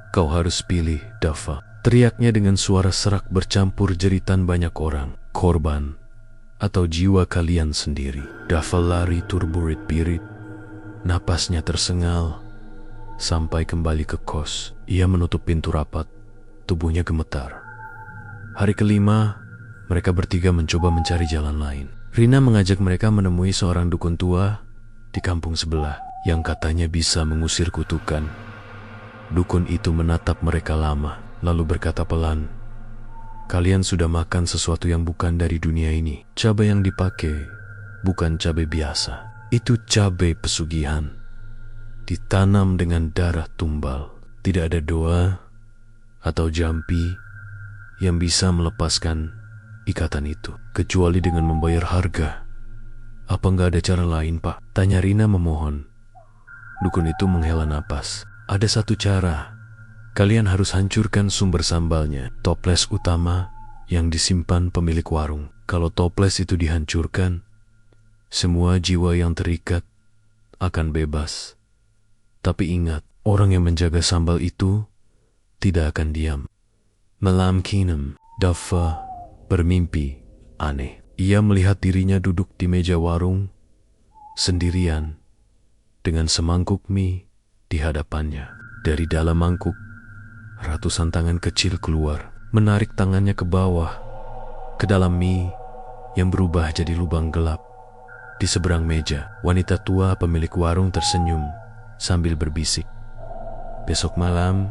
Kau harus pilih, Dava, teriaknya dengan suara serak bercampur jeritan banyak orang. Korban atau jiwa kalian sendiri. Dava lari turburit-birit, napasnya tersengal, sampai kembali ke kos. Ia menutup pintu rapat, tubuhnya gemetar. Hari kelima, mereka bertiga mencoba mencari jalan lain. Rina mengajak mereka menemui seorang dukun tua di kampung sebelah yang katanya bisa mengusir kutukan. Dukun itu menatap mereka lama, lalu berkata pelan, kalian sudah makan sesuatu yang bukan dari dunia ini. Cabai yang dipakai bukan cabai biasa. Itu cabai pesugihan, ditanam dengan darah tumbal. Tidak ada doa atau jampi yang bisa melepaskan ikatan itu, kecuali dengan membayar harga. Apa nggak ada cara lain, Pak? Tanya Rina memohon. Dukun itu menghela napas. Ada satu cara, Kalian harus hancurkan sumber sambalnya, toples utama yang disimpan pemilik warung. Kalau toples itu dihancurkan, semua jiwa yang terikat akan bebas. Tapi ingat, orang yang menjaga sambal itu tidak akan diam. Malam kinem, Daffa bermimpi aneh. Ia melihat dirinya duduk di meja warung sendirian dengan semangkuk mie di hadapannya. Dari dalam mangkuk, ratusan tangan kecil keluar, menarik tangannya ke bawah, ke dalam mie yang berubah jadi lubang gelap. Di seberang meja, wanita tua pemilik warung tersenyum sambil berbisik. Besok malam,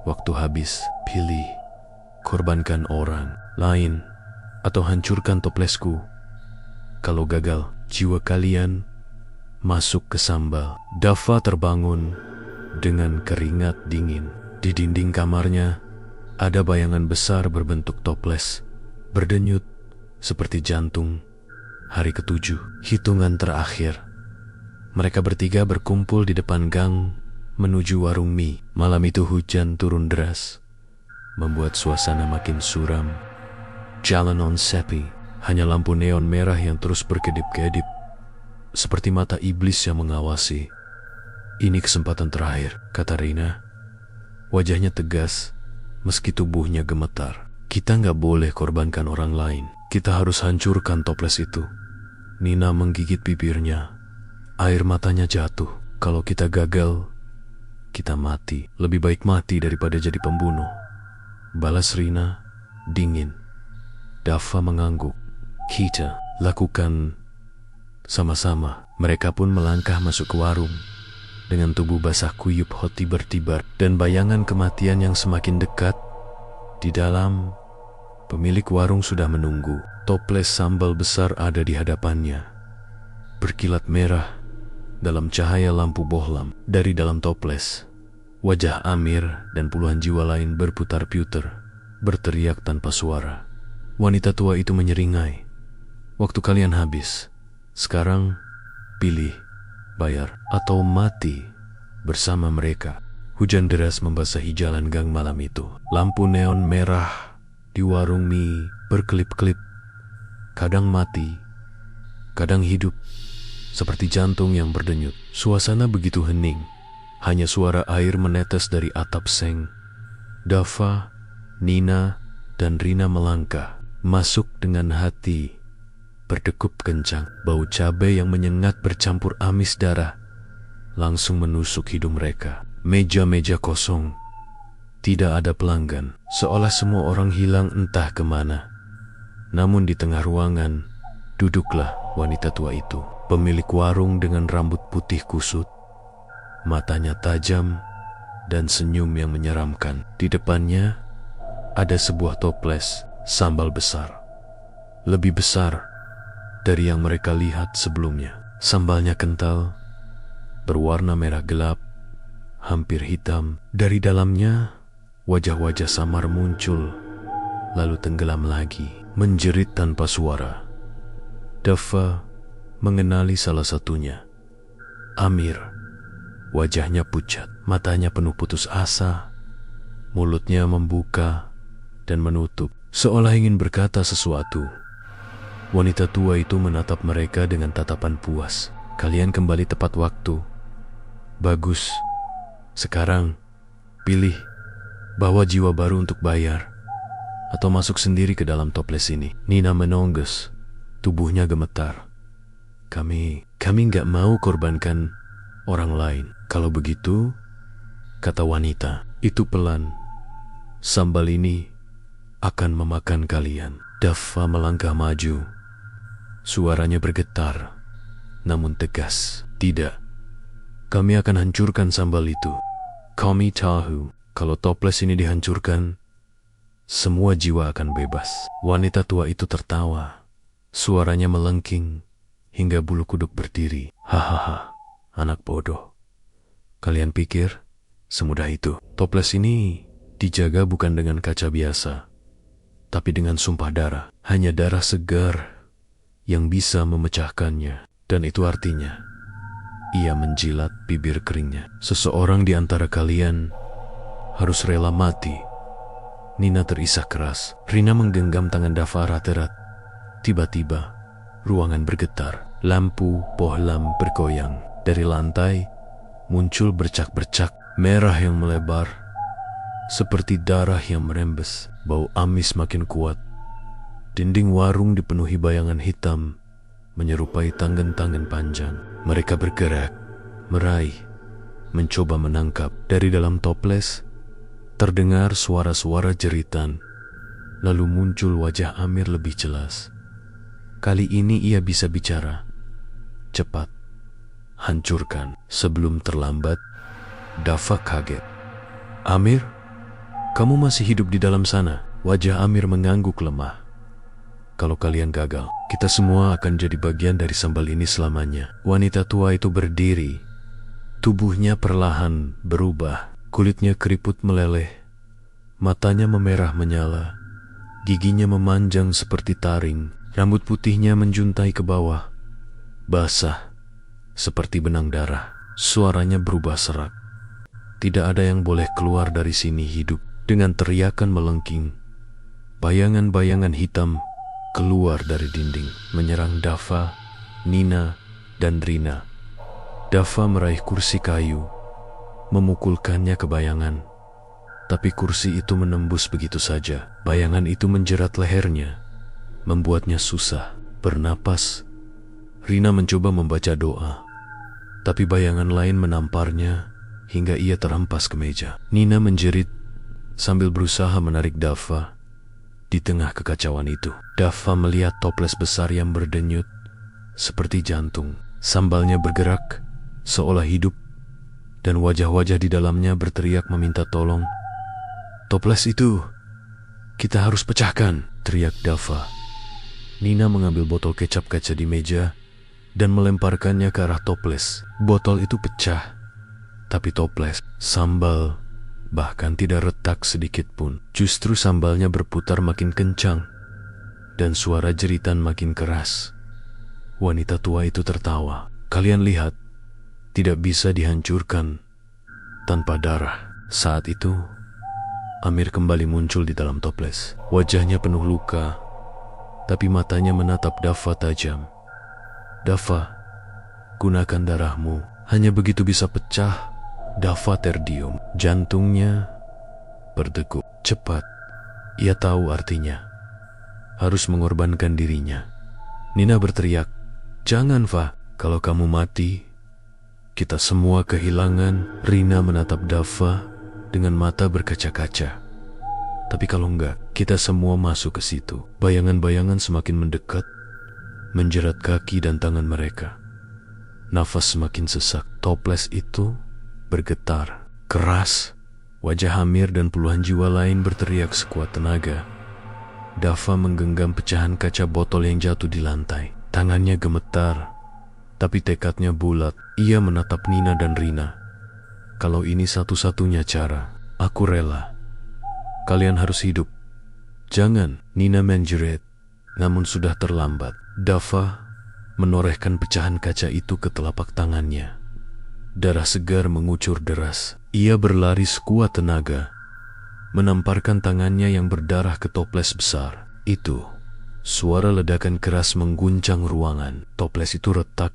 waktu habis, pilih, korbankan orang lain atau hancurkan toplesku. Kalau gagal, jiwa kalian masuk ke sambal. Daffa terbangun dengan keringat dingin. Di dinding kamarnya ada bayangan besar berbentuk toples, berdenyut seperti jantung. Hari ke-7, hitungan terakhir. Mereka bertiga berkumpul di depan gang menuju warung mie. Malam itu hujan turun deras, membuat suasana makin suram. Jalanan sepi, hanya lampu neon merah yang terus berkedip-kedip, seperti mata iblis yang mengawasi. Ini kesempatan terakhir, kata Rina. Wajahnya tegas, meski tubuhnya gemetar. Kita nggak boleh korbankan orang lain. Kita harus hancurkan toples itu. Nina menggigit bibirnya. Air matanya jatuh. Kalau kita gagal, kita mati. Lebih baik mati daripada jadi pembunuh, balas Rina dingin. Daffa mengangguk. Kita lakukan sama-sama. Mereka pun melangkah masuk ke warung dengan tubuh basah kuyup hoti bertibar dan bayangan kematian yang semakin dekat. Di dalam, pemilik warung sudah menunggu. Toples sambal besar ada di hadapannya, berkilat merah dalam cahaya lampu bohlam. Dari dalam toples, wajah Amir dan puluhan jiwa lain berputar-putar, berteriak tanpa suara. Wanita tua itu menyeringai. Waktu kalian habis. Sekarang, pilih, bayar, atau mati bersama mereka. Hujan deras membasahi jalan gang malam itu. Lampu neon merah di warung mie berkelip-kelip. Kadang mati, kadang hidup, seperti jantung yang berdenyut. Suasana begitu hening. Hanya suara air menetes dari atap seng. Daffa, Nina, dan Rina melangkah, masuk dengan hati berdegup kencang. Bau cabai yang menyengat bercampur amis darah langsung menusuk hidung mereka. Meja-meja kosong, tidak ada pelanggan, seolah semua orang hilang entah kemana. Namun di tengah ruangan, duduklah wanita tua itu, pemilik warung dengan rambut putih kusut, matanya tajam, dan senyum yang menyeramkan. Di depannya ada sebuah toples sambal besar, lebih besar dari yang mereka lihat sebelumnya. Sambalnya kental, berwarna merah gelap, hampir hitam. Dari dalamnya, wajah-wajah samar muncul, lalu tenggelam lagi, menjerit tanpa suara. Daffa mengenali salah satunya, Amir. Wajahnya pucat, matanya penuh putus asa, mulutnya membuka dan menutup, seolah ingin berkata sesuatu. Wanita tua itu menatap mereka dengan tatapan puas. Kalian kembali tepat waktu. Bagus. Sekarang, pilih, bawa jiwa baru untuk bayar, atau masuk sendiri ke dalam toples ini. Nina menongges, tubuhnya gemetar. Kami nggak mau korbankan orang lain. Kalau begitu, kata wanita itu pelan, sambal ini akan memakan kalian. Daffa melangkah maju. Suaranya bergetar, namun tegas. Tidak, kami akan hancurkan sambal itu. Kami tahu, kalau toples ini dihancurkan, semua jiwa akan bebas. Wanita tua itu tertawa. Suaranya melengking hingga bulu kuduk berdiri. Hahaha, anak bodoh. Kalian pikir semudah itu? Toples ini dijaga bukan dengan kaca biasa, tapi dengan sumpah darah. Hanya darah segar yang bisa memecahkannya. Dan itu artinya, ia menjilat bibir keringnya. Seseorang di antara kalian harus rela mati. Nina terisak keras. Rina menggenggam tangan Dava erat-erat. Tiba-tiba, ruangan bergetar. Lampu bohlam bergoyang. Dari lantai, muncul bercak-bercak merah yang melebar, seperti darah yang merembes. Bau amis makin kuat. Dinding warung dipenuhi bayangan hitam, menyerupai tangan-tangan panjang. Mereka bergerak, meraih, mencoba menangkap. Dari dalam toples, terdengar suara-suara jeritan. Lalu muncul wajah Amir lebih jelas. Kali ini ia bisa bicara. Cepat, hancurkan sebelum terlambat. Dava kaget. Amir, kamu masih hidup di dalam sana? Wajah Amir mengangguk lemah. Kalau kalian gagal, kita semua akan jadi bagian dari sambal ini selamanya. Wanita tua itu berdiri. Tubuhnya perlahan berubah. Kulitnya keriput meleleh. Matanya memerah menyala. Giginya memanjang seperti taring. Rambut putihnya menjuntai ke bawah. Basah, seperti benang darah. Suaranya berubah serak. Tidak ada yang boleh keluar dari sini hidup. Dengan teriakan melengking, bayangan-bayangan hitam keluar dari dinding, menyerang Dava, Nina, dan Rina. Dava meraih kursi kayu, memukulkannya ke bayangan. Tapi kursi itu menembus begitu saja. Bayangan itu menjerat lehernya, membuatnya susah bernapas. Rina mencoba membaca doa, tapi bayangan lain menamparnya hingga ia terhempas ke meja. Nina menjerit sambil berusaha menarik Dava. Di tengah kekacauan itu, Dava melihat toples besar yang berdenyut seperti jantung. Sambalnya bergerak seolah hidup, dan wajah-wajah di dalamnya berteriak meminta tolong. Toples itu, kita harus pecahkan, teriak Dava. Nina mengambil botol kecap kaca di meja dan melemparkannya ke arah toples. Botol itu pecah, tapi toples, sambal, bahkan tidak retak sedikit pun. Justru sambalnya berputar makin kencang dan suara jeritan makin keras. Wanita tua itu tertawa. Kalian lihat, tidak bisa dihancurkan tanpa darah. Saat itu, Amir kembali muncul di dalam toples. Wajahnya penuh luka, tapi matanya menatap Dava tajam. Dava, gunakan darahmu. Hanya begitu bisa pecah. Dava terdiam. Jantungnya berdegup cepat. Ia tahu artinya. Harus mengorbankan dirinya. Nina berteriak, jangan, Va. Kalau kamu mati, kita semua kehilangan. Rina menatap Dava dengan mata berkaca-kaca. Tapi kalau enggak, kita semua masuk ke situ. Bayangan-bayangan semakin mendekat, menjerat kaki dan tangan mereka. Nafas semakin sesak. Toples itu bergetar keras. Wajah Amir dan puluhan jiwa lain berteriak sekuat tenaga. Dava menggenggam pecahan kaca botol yang jatuh di lantai. Tangannya gemetar, tapi tekadnya bulat. Ia menatap Nina dan Rina. Kalau ini satu-satunya cara, aku rela. Kalian harus hidup. Jangan, Nina menjerit. Namun sudah terlambat. Dava menorehkan pecahan kaca itu ke telapak tangannya. Darah segar mengucur deras. Ia berlari sekuat tenaga, menamparkan tangannya yang berdarah ke toples besar itu. Suara ledakan keras mengguncang ruangan. Toples itu retak,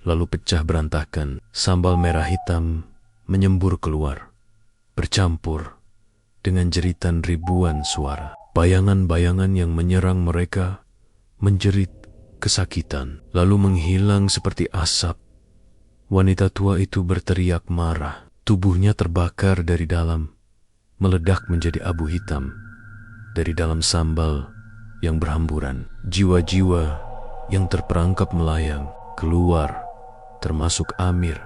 lalu pecah berantakan. Sambal merah hitam menyembur keluar, bercampur dengan jeritan ribuan suara. Bayangan-bayangan yang menyerang mereka menjerit kesakitan, lalu menghilang seperti asap. Wanita tua itu berteriak marah. Tubuhnya terbakar dari dalam, meledak menjadi abu hitam. Dari dalam sambal yang berhamburan, jiwa-jiwa yang terperangkap melayang keluar, termasuk Amir.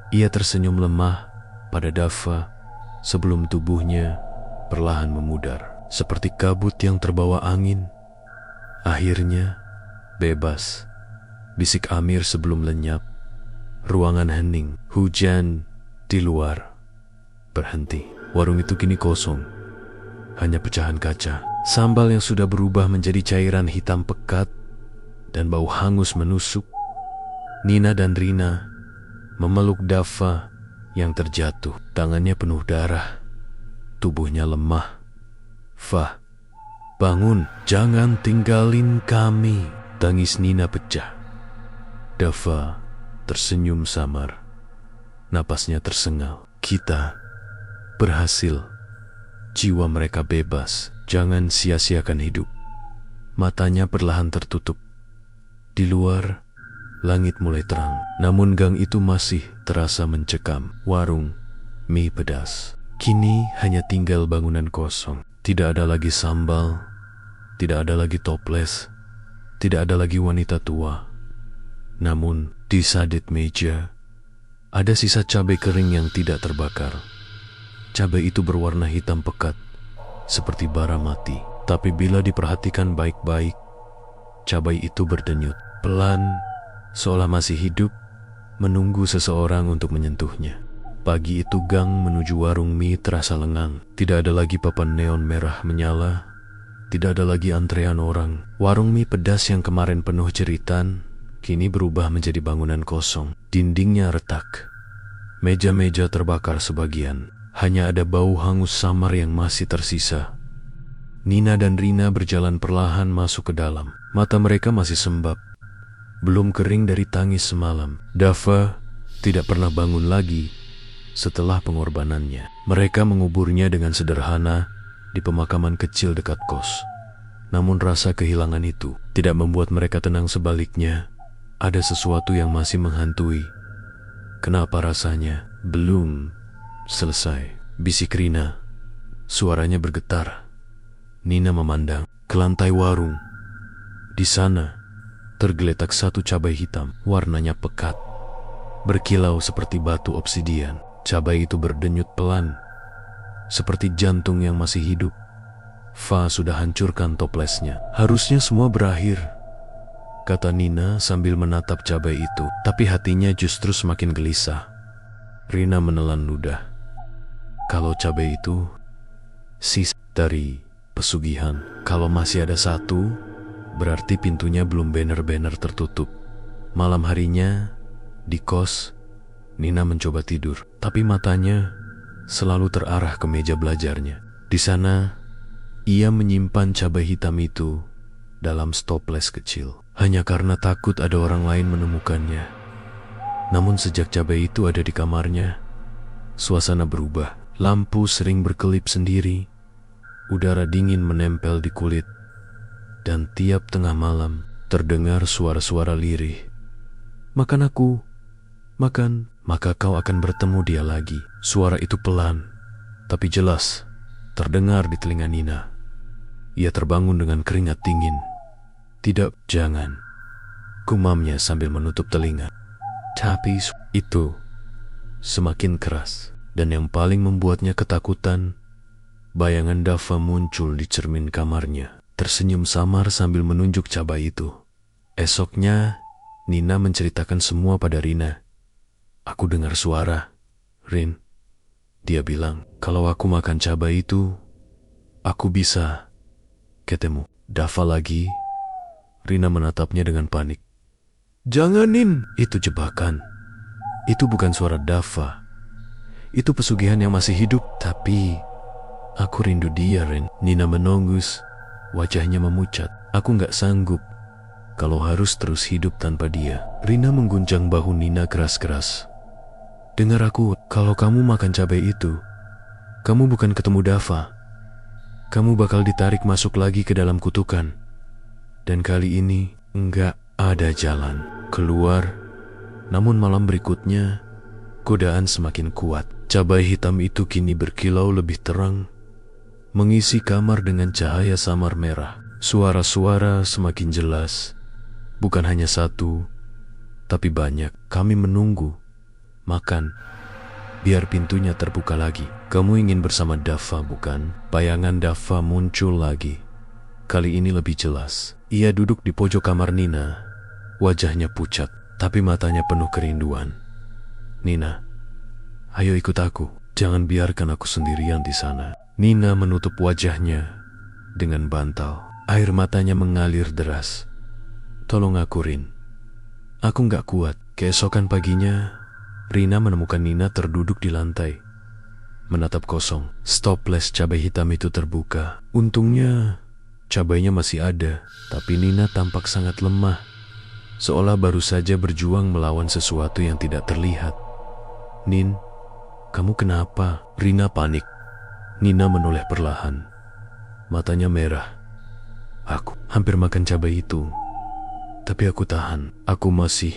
Ia tersenyum lemah pada Dava sebelum tubuhnya perlahan memudar, seperti kabut yang terbawa angin. Akhirnya bebas, bisik Amir sebelum lenyap. Ruangan hening. Hujan di luar berhenti. Warung itu kini kosong, hanya pecahan kaca. Sambal yang sudah berubah menjadi cairan hitam pekat dan bau hangus menusuk. Nina dan Rina memeluk Dava yang terjatuh. Tangannya penuh darah, tubuhnya lemah. "Fa, bangun, jangan tinggalin kami," tangis Nina pecah. Dava tersenyum samar. Napasnya tersengal. "Kita berhasil. Jiwa mereka bebas. Jangan sia-siakan hidup." Matanya perlahan tertutup. Di luar, langit mulai terang. Namun gang itu masih terasa mencekam. Warung mie pedas. Kini hanya tinggal bangunan kosong. Tidak ada lagi sambal. Tidak ada lagi toples. Tidak ada lagi wanita tua. Namun di sadet meja ada sisa cabai kering yang tidak terbakar. Cabai itu berwarna hitam pekat, seperti bara mati. Tapi bila diperhatikan baik-baik, cabai itu berdenyut, pelan, seolah masih hidup, menunggu seseorang untuk menyentuhnya. Pagi itu gang menuju warung mie terasa lengang. Tidak ada lagi papan neon merah menyala. Tidak ada lagi antrean orang. Warung mie pedas yang kemarin penuh jeritan, kini berubah menjadi bangunan kosong. Dindingnya retak. Meja-meja terbakar sebagian. Hanya ada bau hangus samar yang masih tersisa. Nina dan Rina berjalan perlahan masuk ke dalam. Mata mereka masih sembab, belum kering dari tangis semalam. Dava tidak pernah bangun lagi setelah pengorbanannya. Mereka menguburnya dengan sederhana di pemakaman kecil dekat kos. Namun rasa kehilangan itu tidak membuat mereka tenang, sebaliknya ada sesuatu yang masih menghantui. "Kenapa rasanya belum selesai?" bisik Rina. Suaranya bergetar. Nina memandang ke lantai warung. Di sana tergeletak satu cabai hitam, warnanya pekat, berkilau seperti batu obsidian. Cabai itu berdenyut pelan, seperti jantung yang masih hidup. Fa sudah hancurkan toplesnya. "Harusnya semua berakhir," kata Nina sambil menatap cabai itu. Tapi hatinya justru semakin gelisah. Rina menelan ludah. Kalau cabai itu sisa dari pesugihan, kalau masih ada satu, berarti pintunya belum benar-benar tertutup. Malam harinya, di kos, Nina mencoba tidur, tapi matanya selalu terarah ke meja belajarnya. Di sana, ia menyimpan cabai hitam itu dalam stoples kecil, hanya karena takut ada orang lain menemukannya. Namun sejak cabai itu ada di kamarnya, suasana berubah. Lampu sering berkelip sendiri, udara dingin menempel di kulit, dan tiap tengah malam terdengar suara-suara lirih. "Makan aku, makan, maka kau akan bertemu dia lagi." Suara itu pelan, tapi jelas terdengar di telinga Nina. Ia terbangun dengan keringat dingin. "Tidak, jangan," gumamnya sambil menutup telinga. Tapi itu semakin keras, dan yang paling membuatnya ketakutan, bayangan Dava muncul di cermin kamarnya, tersenyum samar sambil menunjuk cabai itu. Esoknya, Nina menceritakan semua pada Rina. "Aku dengar suara, Rin. Dia bilang, kalau aku makan cabai itu, aku bisa ketemu Dava lagi." Rina menatapnya dengan panik. "Jangan, Nin, itu jebakan. Itu bukan suara Dava. Itu pesugihan yang masih hidup." "Tapi aku rindu dia, Rin." Nina menonggus, wajahnya memucat. "Aku gak sanggup kalau harus terus hidup tanpa dia." Rina mengguncang bahu Nina keras-keras. "Dengar aku, kalau kamu makan cabai itu, kamu bukan ketemu Dava. Kamu bakal ditarik masuk lagi ke dalam kutukan. Dan kali ini enggak ada jalan keluar." Namun malam berikutnya, godaan semakin kuat. Cabai hitam itu kini berkilau lebih terang, mengisi kamar dengan cahaya samar merah. Suara-suara semakin jelas. Bukan hanya satu, tapi banyak. "Kami menunggu. Makan, biar pintunya terbuka lagi. Kamu ingin bersama Dava, bukan?" Bayangan Dava muncul lagi. Kali ini lebih jelas. Ia duduk di pojok kamar Nina. Wajahnya pucat, tapi matanya penuh kerinduan. "Nina, ayo ikut aku. Jangan biarkan aku sendirian di sana." Nina menutup wajahnya dengan bantal. Air matanya mengalir deras. "Tolong aku, Rin. Aku gak kuat." Keesokan paginya, Rina menemukan Nina terduduk di lantai. menatap kosong. Stoples cabai hitam itu terbuka. Untungnya cabainya masih ada, tapi Nina tampak sangat lemah, seolah baru saja berjuang melawan sesuatu yang tidak terlihat. "Nin, kamu kenapa?" Rina panik. Nina menoleh perlahan. Matanya merah. "Aku hampir makan cabai itu, tapi aku tahan. Aku masih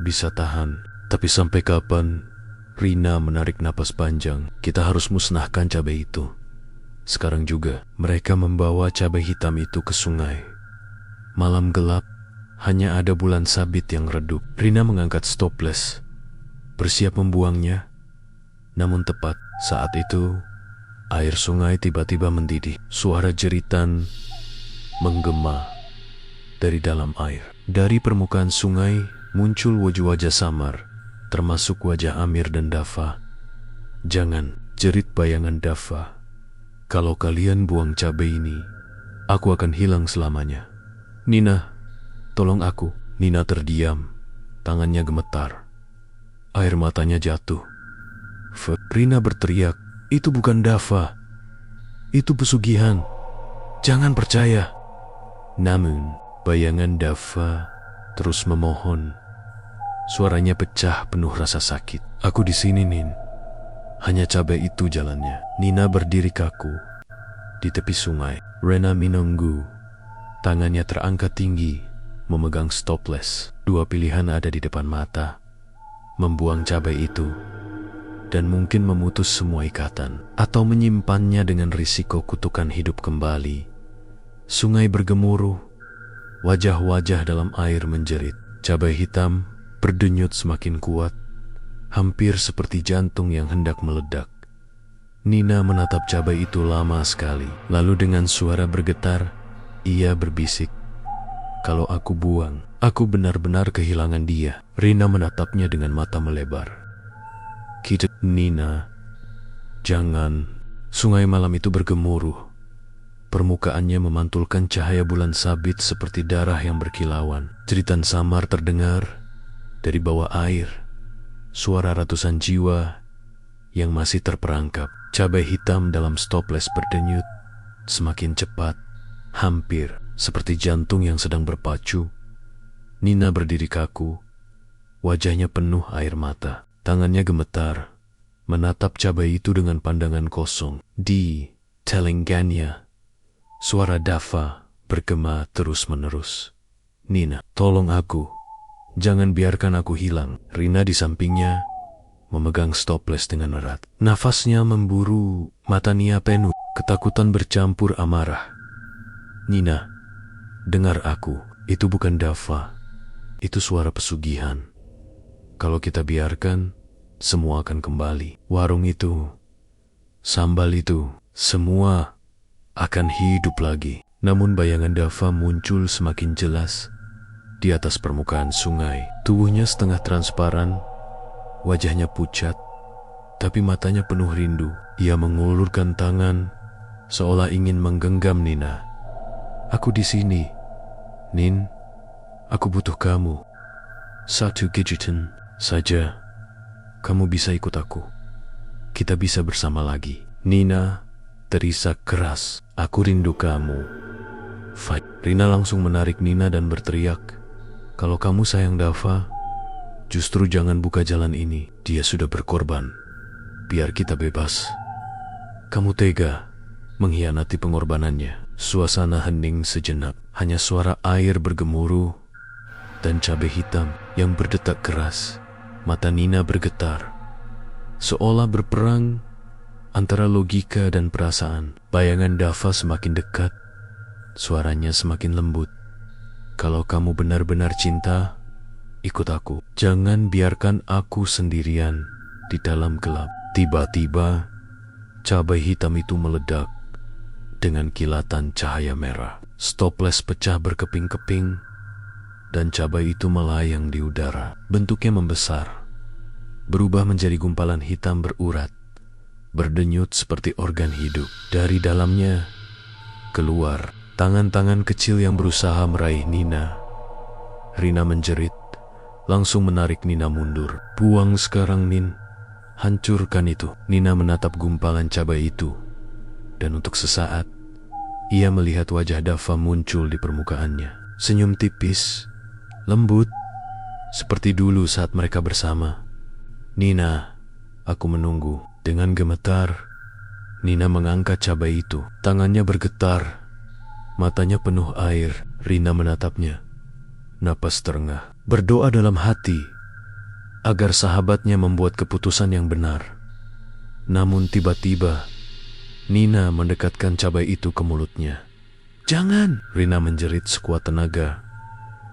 bisa tahan." "Tapi sampai kapan?" Rina menarik napas panjang. "Kita harus musnahkan cabai itu. Sekarang juga." Mereka membawa cabai hitam itu ke sungai. Malam gelap, hanya ada bulan sabit yang redup. Rina mengangkat stoples, bersiap membuangnya. Namun tepat saat itu, air sungai tiba-tiba mendidih. Suara jeritan menggema dari dalam air. Dari permukaan sungai muncul wajah-wajah samar, termasuk wajah Amir dan Dava. "Jangan," jerit bayangan Dava. "Kalau kalian buang cabai ini, aku akan hilang selamanya." "Nina, tolong aku." Nina terdiam, tangannya gemetar. Air matanya jatuh. Rina berteriak, "Itu bukan Dava. Itu pesugihan. Jangan percaya." Namun, bayangan Dava terus memohon. Suaranya pecah penuh rasa sakit. "Aku di sini, Nin. Hanya cabai itu jalannya." Nina berdiri kaku di tepi sungai. Rena menunggu. Tangannya terangkat tinggi, memegang stoples. Dua pilihan ada di depan mata. Membuang cabai itu, dan mungkin memutus semua ikatan, atau menyimpannya dengan risiko kutukan hidup kembali. Sungai bergemuruh, wajah-wajah dalam air menjerit. Cabai hitam berdenyut semakin kuat, hampir seperti jantung yang hendak meledak. Nina menatap cabai itu lama sekali, lalu dengan suara bergetar, ia berbisik, "Kalau aku buang, aku benar-benar kehilangan dia." Rina menatapnya dengan mata melebar. "Nina, jangan." Sungai malam itu bergemuruh. Permukaannya memantulkan cahaya bulan sabit seperti darah yang berkilauan. Jeritan samar terdengar dari bawah air. Suara ratusan jiwa yang masih terperangkap. Cabai hitam dalam stoples berdenyut semakin cepat, hampir seperti jantung yang sedang berpacu. Nina berdiri kaku, wajahnya penuh air mata. Tangannya gemetar, menatap cabai itu dengan pandangan kosong. Di Telengganya, suara Dava bergema terus-menerus. "Nina, tolong aku. Jangan biarkan aku hilang." Rina di sampingnya memegang stoples dengan erat. Nafasnya memburu, mata Nia penuh, ketakutan bercampur amarah. "Nina, dengar aku. Itu bukan Dava. Itu suara pesugihan. Kalau kita biarkan, semua akan kembali. Warung itu, sambal itu, semua akan hidup lagi." Namun bayangan Dava muncul semakin jelas di atas permukaan sungai. Tubuhnya setengah transparan, wajahnya pucat, tapi matanya penuh rindu. Ia mengulurkan tangan, seolah ingin menggenggam Nina. "Aku di sini, Nin. Aku butuh kamu. Satu gigitan saja, kamu bisa ikut aku. Kita bisa bersama lagi." Nina terisak keras, "Aku rindu kamu." Fight. Rina langsung menarik Nina dan berteriak, "Kalau kamu sayang Dava, justru jangan buka jalan ini. Dia sudah berkorban. Biar kita bebas." "Kamu tega mengkhianati pengorbanannya." Suasana hening sejenak. Hanya suara air bergemuruh dan cabai hitam yang berdetak keras. Mata Nina bergetar, seolah berperang antara logika dan perasaan. Bayangan Dava semakin dekat. Suaranya semakin lembut. "Kalau kamu benar-benar cinta, ikut aku. Jangan biarkan aku sendirian di dalam gelap." Tiba-tiba, cabai hitam itu meledak dengan kilatan cahaya merah. Stoples pecah berkeping-keping, dan cabai itu melayang di udara. Bentuknya membesar, berubah menjadi gumpalan hitam berurat, berdenyut seperti organ hidup. Dari dalamnya keluar tangan-tangan kecil yang berusaha meraih Nina. Rina menjerit, langsung menarik Nina mundur. "Buang sekarang, Nin. hancurkan itu. Nina menatap gumpalan cabai itu, dan untuk sesaat, ia melihat wajah Dava muncul di permukaannya. Senyum tipis, lembut, seperti dulu saat mereka bersama. Nina, aku menunggu. Dengan gemetar, Nina mengangkat cabai itu. Tangannya bergetar, matanya penuh air. Rina menatapnya, napas terengah, berdoa dalam hati agar sahabatnya membuat keputusan yang benar. Namun tiba-tiba, Nina mendekatkan cabai itu ke mulutnya. "Jangan!" Rina menjerit sekuat tenaga.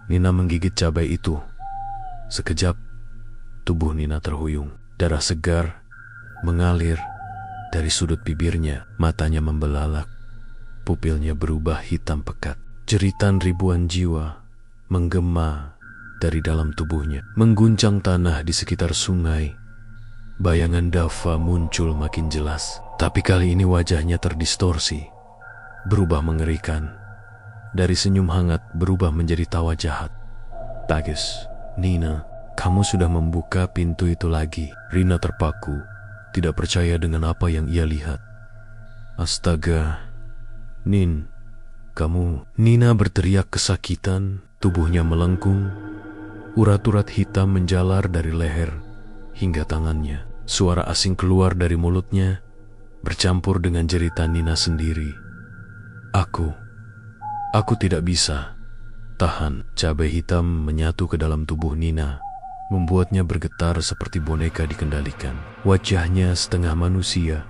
Nina menggigit cabai itu. Sekejap, tubuh Nina terhuyung. Darah segar mengalir dari sudut bibirnya. Matanya membelalak. Pupilnya berubah hitam pekat. Jeritan ribuan jiwa menggema dari dalam tubuhnya, mengguncang tanah di sekitar sungai. Bayangan Dava muncul makin jelas, tapi kali ini wajahnya terdistorsi, berubah mengerikan. Dari senyum hangat berubah menjadi tawa jahat. "Bagus, Nina, kamu sudah membuka pintu itu lagi." Rina terpaku, tidak percaya dengan apa yang ia lihat. "Astaga, Nin, kamu..." Nina berteriak kesakitan, tubuhnya melengkung. Urat-urat hitam menjalar dari leher hingga tangannya. Suara asing keluar dari mulutnya, bercampur dengan jeritan Nina sendiri. Aku tidak bisa tahan." Cabai hitam menyatu ke dalam tubuh Nina, membuatnya bergetar seperti boneka dikendalikan. Wajahnya setengah manusia,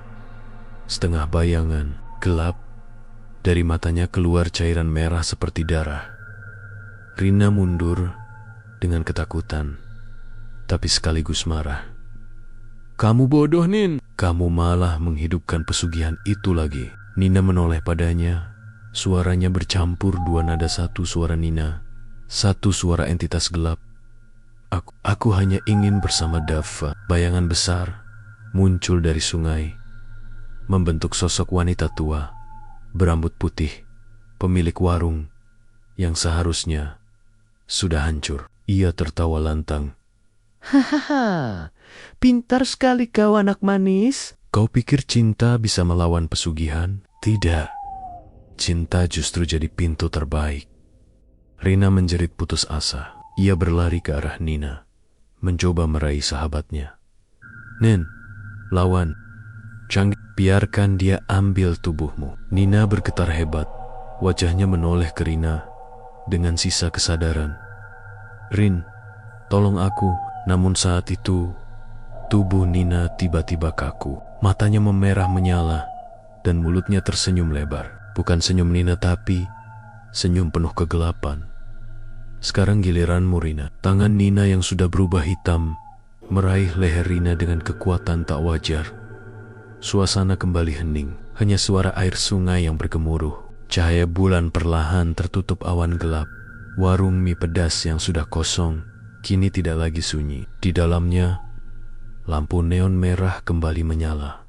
setengah bayangan, gelap. Dari matanya keluar cairan merah seperti darah. Rina mundur dengan ketakutan, tapi sekaligus marah. "Kamu bodoh, Nin. Kamu malah menghidupkan pesugihan itu lagi." Nina menoleh padanya. Suaranya bercampur dua nada, satu suara Nina, satu suara entitas gelap. Aku hanya ingin bersama Dava." Bayangan besar muncul dari sungai, membentuk sosok wanita tua, berambut putih, pemilik warung yang seharusnya sudah hancur. Ia tertawa lantang. "Hahaha, pintar sekali kau, anak manis. Kau pikir cinta bisa melawan pesugihan? Tidak. Cinta justru jadi pintu terbaik." Rina menjerit putus asa. Ia berlari ke arah Nina, mencoba meraih sahabatnya. "Nin, lawan. Jangan biarkan dia ambil tubuhmu." Nina bergetar hebat. Wajahnya menoleh ke Rina dengan sisa kesadaran. "Rin, tolong aku." Namun saat itu, tubuh Nina tiba-tiba kaku. Matanya memerah menyala dan mulutnya tersenyum lebar. Bukan senyum Nina, tapi senyum penuh kegelapan. "Sekarang giliranmu, Rina." Tangan Nina yang sudah berubah hitam meraih leher Rina dengan kekuatan tak wajar. Suasana kembali hening. Hanya suara air sungai yang bergemuruh. Cahaya bulan perlahan tertutup awan gelap. Warung mie pedas yang sudah kosong kini tidak lagi sunyi. Di dalamnya, lampu neon merah kembali menyala,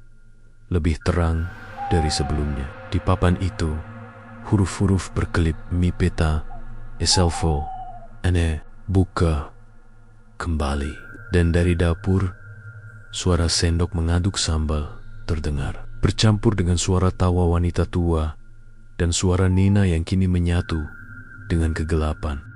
lebih terang dari sebelumnya. Di papan itu, huruf-huruf berkelip: "Mi peta eselfo ene buka kembali." Dan dari dapur, suara sendok mengaduk sambal terdengar, bercampur dengan suara tawa wanita tua dan suara Nina yang kini menyatu dengan kegelapan.